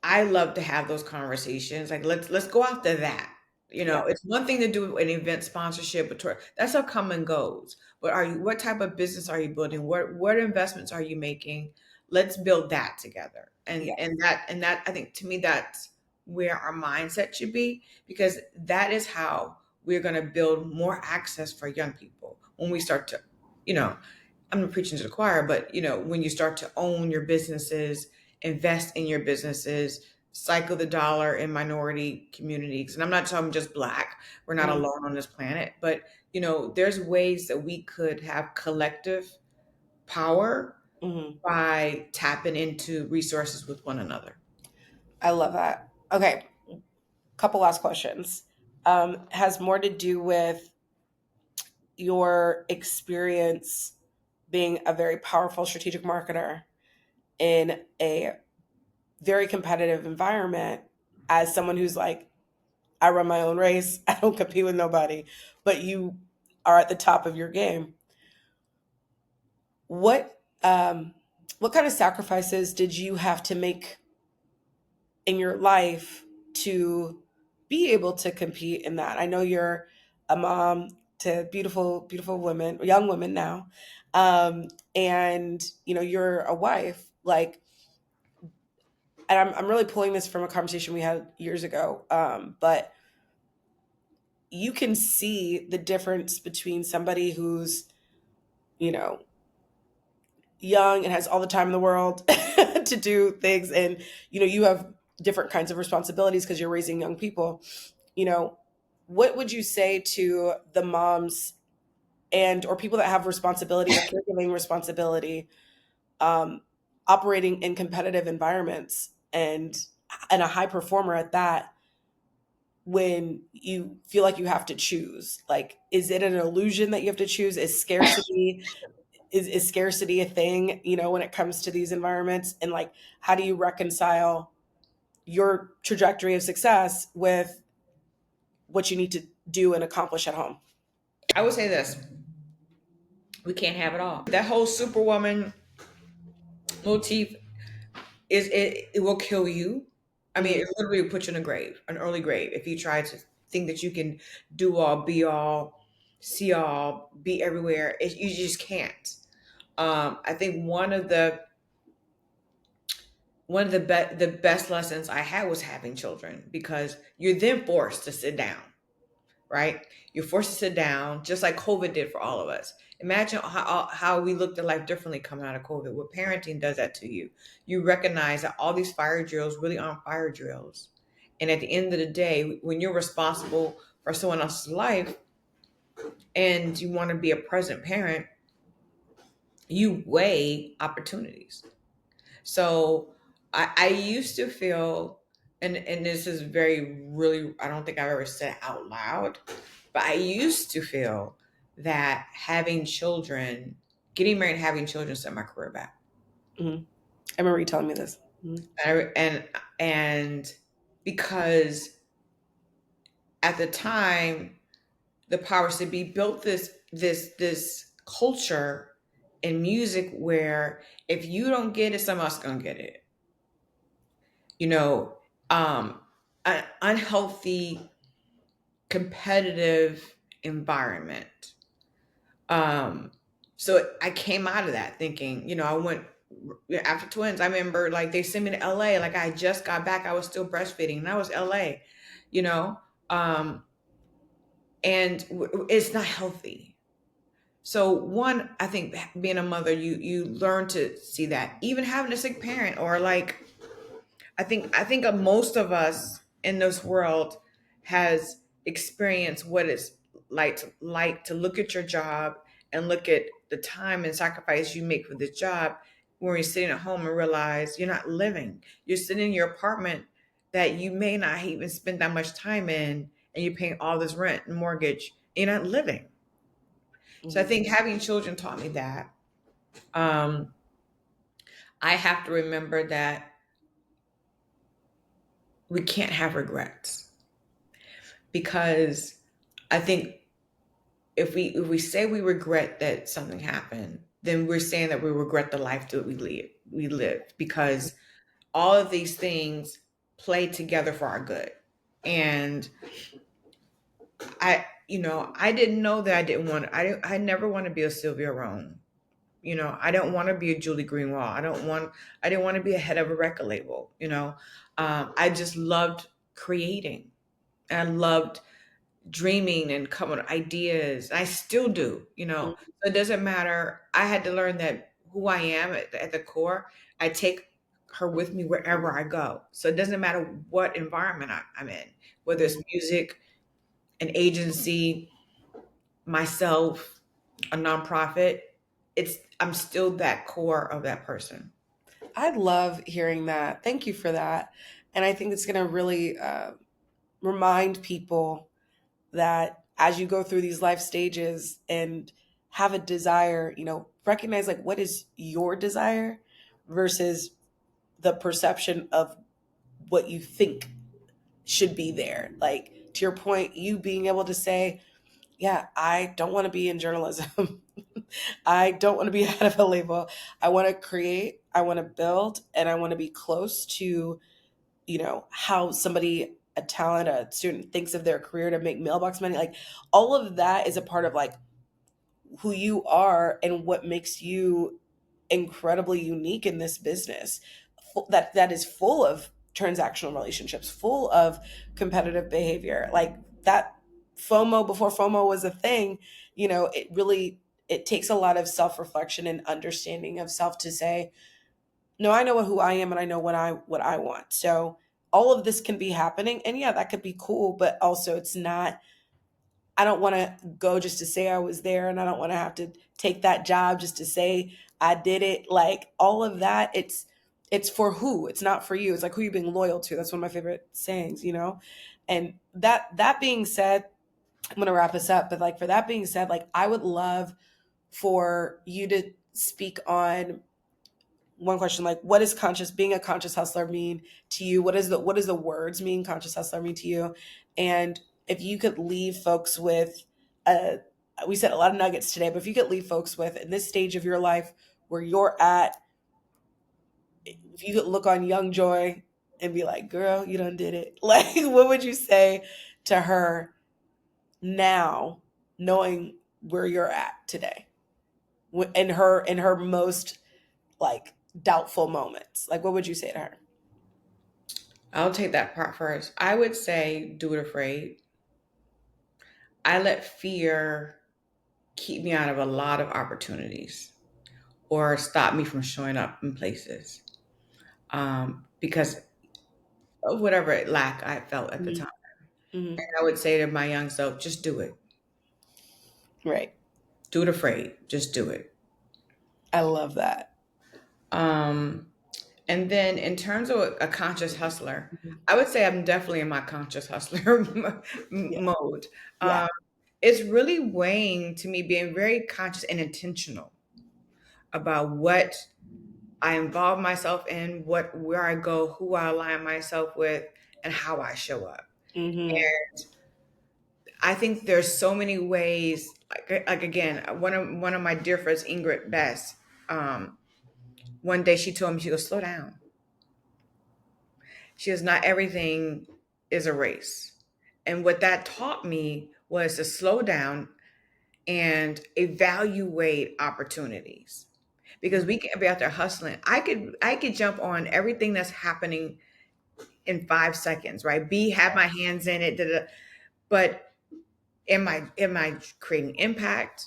[SPEAKER 2] I love to have those conversations. Like let's go after that.
[SPEAKER 1] Yeah.
[SPEAKER 2] It's one thing to do an event sponsorship, but that's how come and goes. But what type of business are you building? What investments are you making? Let's build that together. And
[SPEAKER 1] Yeah.
[SPEAKER 2] that I think to me that's where our mindset should be, because that is how we're going to build more access for young people when we start to, you know, I'm not preaching to the choir, but when you start to own your businesses, invest in your businesses, cycle the dollar in minority communities. And I'm not talking just Black. We're not
[SPEAKER 1] Mhm.
[SPEAKER 2] alone on this planet, but there's ways that we could have collective power
[SPEAKER 1] Mhm.
[SPEAKER 2] by tapping into resources with one another.
[SPEAKER 1] I love that. Okay, couple last questions. Has more to do with your experience being a very powerful strategic marketer in a very competitive environment as someone who's like, I run my own race, I don't compete with nobody, but you are at the top of your game. What kind of sacrifices did you have to make in your life to be able to compete in that? I know you're a mom to beautiful, beautiful women, young women now, um, and you're a wife. Like, and I'm really pulling this from a conversation we had years ago, but you can see the difference between somebody who's you know young and has all the time in the world to do things, and you have different kinds of responsibilities because you're raising young people. you know what would you say to the moms and or people that have responsibility or caregiving responsibility, um, operating in competitive environments and a high performer at that, when you feel like you have to choose? Like, is it an illusion that you have to choose? Is scarcity a thing, when it comes to these environments? And like, how do you reconcile your trajectory of success with what you need to do and accomplish at home?
[SPEAKER 2] I would say this: we can't have it all. That whole superwoman motif it will kill you. I mean,
[SPEAKER 1] Mhm.
[SPEAKER 2] it literally will put you in a grave, an early grave, if you try to think that you can do all, be all, see all, be everywhere. You just can't. I think the best lessons I had was having children, because you're then forced to sit down, right? You're forced to sit down, just like COVID did for all of us. Imagine how we looked at life differently coming out of COVID. What parenting does that to you. You recognize that all these fire drills really aren't fire drills. And at the end of the day, when you're responsible for someone else's life and you want to be a present parent, you weigh opportunities. So I used to feel, and this is very, really, I don't think I've ever said it out loud, but I used to feel that having children, getting married and having children set my career back.
[SPEAKER 1] Mhm. I remember you telling me this. Mhm.
[SPEAKER 2] And because at the time, the powers that be built this culture in music where if you don't get it, someone else gonna get it. You know, um, an unhealthy competitive environment. Um, So I came out of that thinking, I went after twins. I remember like they sent me to LA. Like I just got back. I was still breastfeeding and I was LA, you know, um, and it's not healthy. So one, I think being a mother, you learn to see that. Even having a sick parent or like I think of most of us in this world has experienced what it's like to look at your job and look at the time and sacrifice you make for this job when you're sitting at home and realize you're not living. You're sitting in your apartment that you may not even spend that much time in, and you're paying all this rent and mortgage. And you're not living. So I
[SPEAKER 1] Mhm.
[SPEAKER 2] think having children taught me that. Um, I have to remember that we can't have regrets because I think if we say we regret that something happened, then we're saying that we regret the life that we lived because all of these things play together for our good. And I didn't know that I never want to be a Sylvia Rome. I don't want to be a Julie Greenwald. I didn't want to be a head of a record label. I just loved creating. I loved dreaming and coming up with ideas. I still do.
[SPEAKER 1] Mhm.
[SPEAKER 2] So it doesn't matter. I had to learn that who I am at the core, I take her with me wherever I go. So it doesn't matter what environment I'm in, whether it's music, an agency, myself, a nonprofit. I'm still that core of that person.
[SPEAKER 1] I love hearing that. Thank you for that. And I think it's going to really remind people that as you go through these life stages and have a desire, recognize like what is your desire versus the perception of what you think should be there. Like to your point, you being able to say, yeah, I don't want to be in journalism. I don't want to be head of a label. I want to create, I want to build, and I want to be close to, how somebody, a talent, a student thinks of their career to make mailbox money. Like all of that is a part of like who you are and what makes you incredibly unique in this business that is full of transactional relationships, full of competitive behavior. Like that FOMO before FOMO was a thing, it takes a lot of self-reflection and understanding of self to say, no, I know who I am and I know what I want. So all of this can be happening and yeah, that could be cool, but also it's not. I don't want to go just to say I was there and I don't want to have to take that job just to say I did it. Like all of that, it's for who? It's not for you. It's like who you being loyal to. That's one of my favorite sayings. And that being said, I'm going to wrap this up, but like for that being said, like I would love for you to speak on one question, like what is being a conscious hustler mean to you? What is the words mean conscious hustler mean to you? And if you could leave folks with a we said a lot of nuggets today, but if you could leave folks with in this stage of your life where you're at, if you could look on young Joy and be like, girl, you done did it. Like what would you say to her now, knowing where you're at today? In her most like doubtful moments, like what would you say to her?
[SPEAKER 2] I'll take that part first. I would say do it afraid. I let fear keep me out of a lot of opportunities or stop me from showing up in places because of whatever lack I felt at the
[SPEAKER 1] Mhm.
[SPEAKER 2] time.
[SPEAKER 1] Mhm.
[SPEAKER 2] And I would say to my young self, just do it.
[SPEAKER 1] Right.
[SPEAKER 2] Do it afraid. Just do it.
[SPEAKER 1] I love that.
[SPEAKER 2] Um, and then in terms of a conscious hustler,
[SPEAKER 1] Mhm.
[SPEAKER 2] I would say I'm definitely in my conscious hustler
[SPEAKER 1] Yeah.
[SPEAKER 2] mode.
[SPEAKER 1] Yeah.
[SPEAKER 2] Um, it's really weighing to me being very conscious and intentional about what I involve myself in, where I go, who I align myself with, and how I show up.
[SPEAKER 1] Mhm.
[SPEAKER 2] And I think there's so many ways. Like again, one of my dear friends, Ingrid Best, um, one day she told me, she goes, slow down. She goes, not everything is a race. And what that taught me was to slow down and evaluate opportunities, because we can be out there hustling. I could jump on everything that's happening in 5 seconds, right? Have my hands in it, but am I creating impact?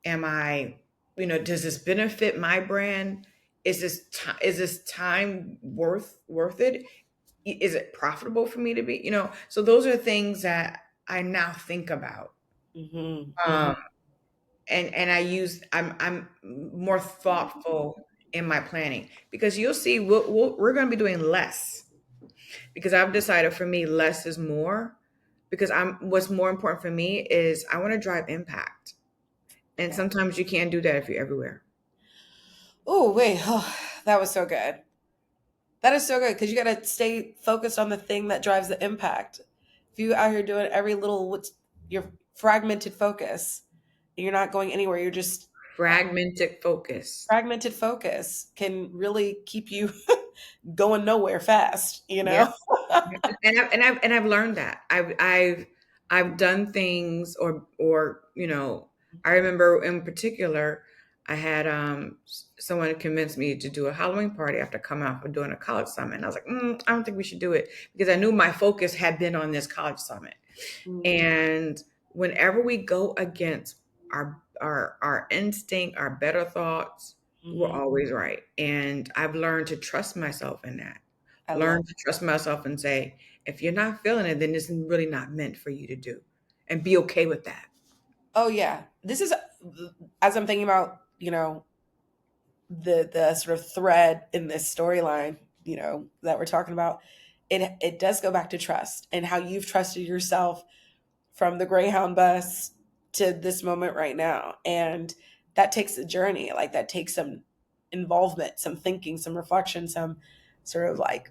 [SPEAKER 2] Am I, does this benefit my brand? Is this time worth it? Is it profitable for me to be, so those are things that I now think about.
[SPEAKER 1] Hmm. Hmm.
[SPEAKER 2] Um, and I'm more thoughtful in my planning, because you'll see we're going to be doing less, because I've decided for me less is more, because what's more important for me is I want to drive impact, and
[SPEAKER 1] Yeah.
[SPEAKER 2] sometimes you can't do that if you're everywhere.
[SPEAKER 1] Oh, wait. Oh, that was so good. That is so good because you got to stay focused on the thing that drives the impact. If you out here doing every little, what's your fragmented focus, you're not going anywhere. You're just
[SPEAKER 2] Fragmented focus.
[SPEAKER 1] fragmented focus can really keep you going nowhere fast, you
[SPEAKER 2] Yep.
[SPEAKER 1] know?
[SPEAKER 2] And I've learned that I've done things, or I remember in particular I had someone convinced me to do a Halloween party after coming out of doing a college summit, and I was like, I don't think we should do it, because I knew my focus had been on this college summit.
[SPEAKER 1] Mm-hmm.
[SPEAKER 2] And whenever we go against our instinct, our better thoughts, we're
[SPEAKER 1] Mm-hmm.
[SPEAKER 2] always right. And I've learned to trust myself in that.
[SPEAKER 1] I love.
[SPEAKER 2] Learn to trust myself and say, if you're not feeling it, then it's really not meant for you to do. And be okay with that.
[SPEAKER 1] Oh yeah, this is as I'm thinking about the sort of thread in this storyline that we're talking about. It does go back to trust and how you've trusted yourself from the Greyhound bus to this moment right now, and that takes a journey. Like that takes some involvement, some thinking, some reflection, some sort of like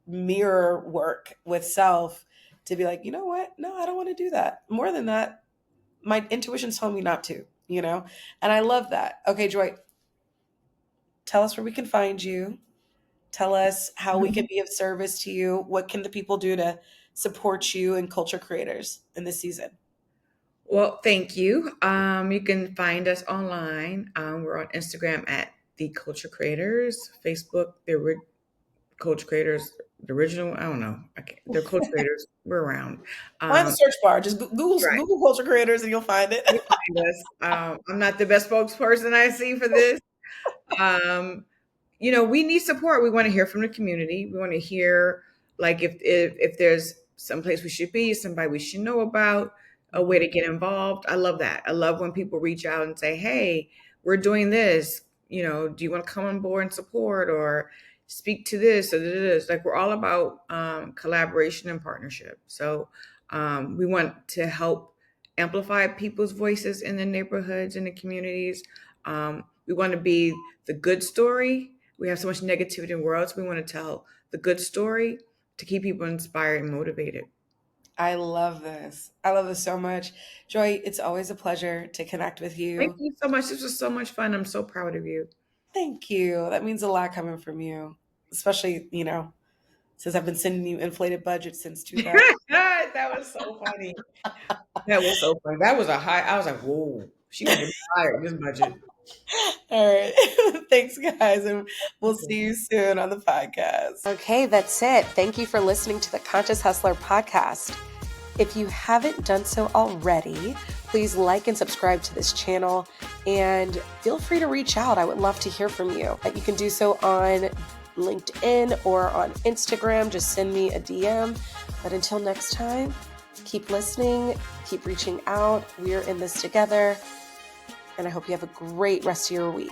[SPEAKER 1] mirror work with self to be like, you know what? No, I don't want to do that. More than that, my intuition's telling me not to. And I love that. Okay, Joy, tell us where we can find you. Tell us how we can be of service to you. What can the people do to support you and culture creators in this season?
[SPEAKER 2] Well, thank you. You can find us online. We're on Instagram at The Culture Creators, Facebook, Culture Creators, the original. I don't know. They're Culture Creators. We're around.
[SPEAKER 1] Find the
[SPEAKER 2] Um,
[SPEAKER 1] search bar. Just
[SPEAKER 2] right.
[SPEAKER 1] Google culture creators and you'll find it.
[SPEAKER 2] You find us. I'm not the best spokesperson I see for this. Um, we need support. We want to hear from the community. We want to hear, like, if there's someplace we should be, somebody we should know about, a way to get involved. I love that. I love when people reach out and say, "Hey, we're doing this. Do you want to come on board and support, or speak to this or this?" Like, we're all about collaboration and partnership. So we want to help amplify people's voices in the neighborhoods and the communities. We want to be the good story. We have so much negativity in the world, so we want to tell the good story to keep people inspired and motivated.
[SPEAKER 1] I love this. I love this so much. Joy, it's always a pleasure to connect with
[SPEAKER 2] Thank
[SPEAKER 1] you.
[SPEAKER 2] you so much. This was so much fun. I'm so proud of you.
[SPEAKER 1] Thank you. That means a lot coming from you, especially, since I've been sending you inflated budgets since 2000.
[SPEAKER 2] That was so funny. That was so funny. That was a high. I was like, whoa, she gonna get me fired this budget.
[SPEAKER 1] All right. Thanks, guys. And we'll
[SPEAKER 2] Okay.
[SPEAKER 1] see you soon on the podcast. Okay, that's it. Thank you for listening to the Conscious Hustler podcast. If you haven't done so already, please like and subscribe to this channel and feel free to reach out. I would love to hear from you. You can do so on LinkedIn or on Instagram. Just send me a DM. But until next time, keep listening, keep reaching out. We're in this together. And I hope you have a great rest of your week.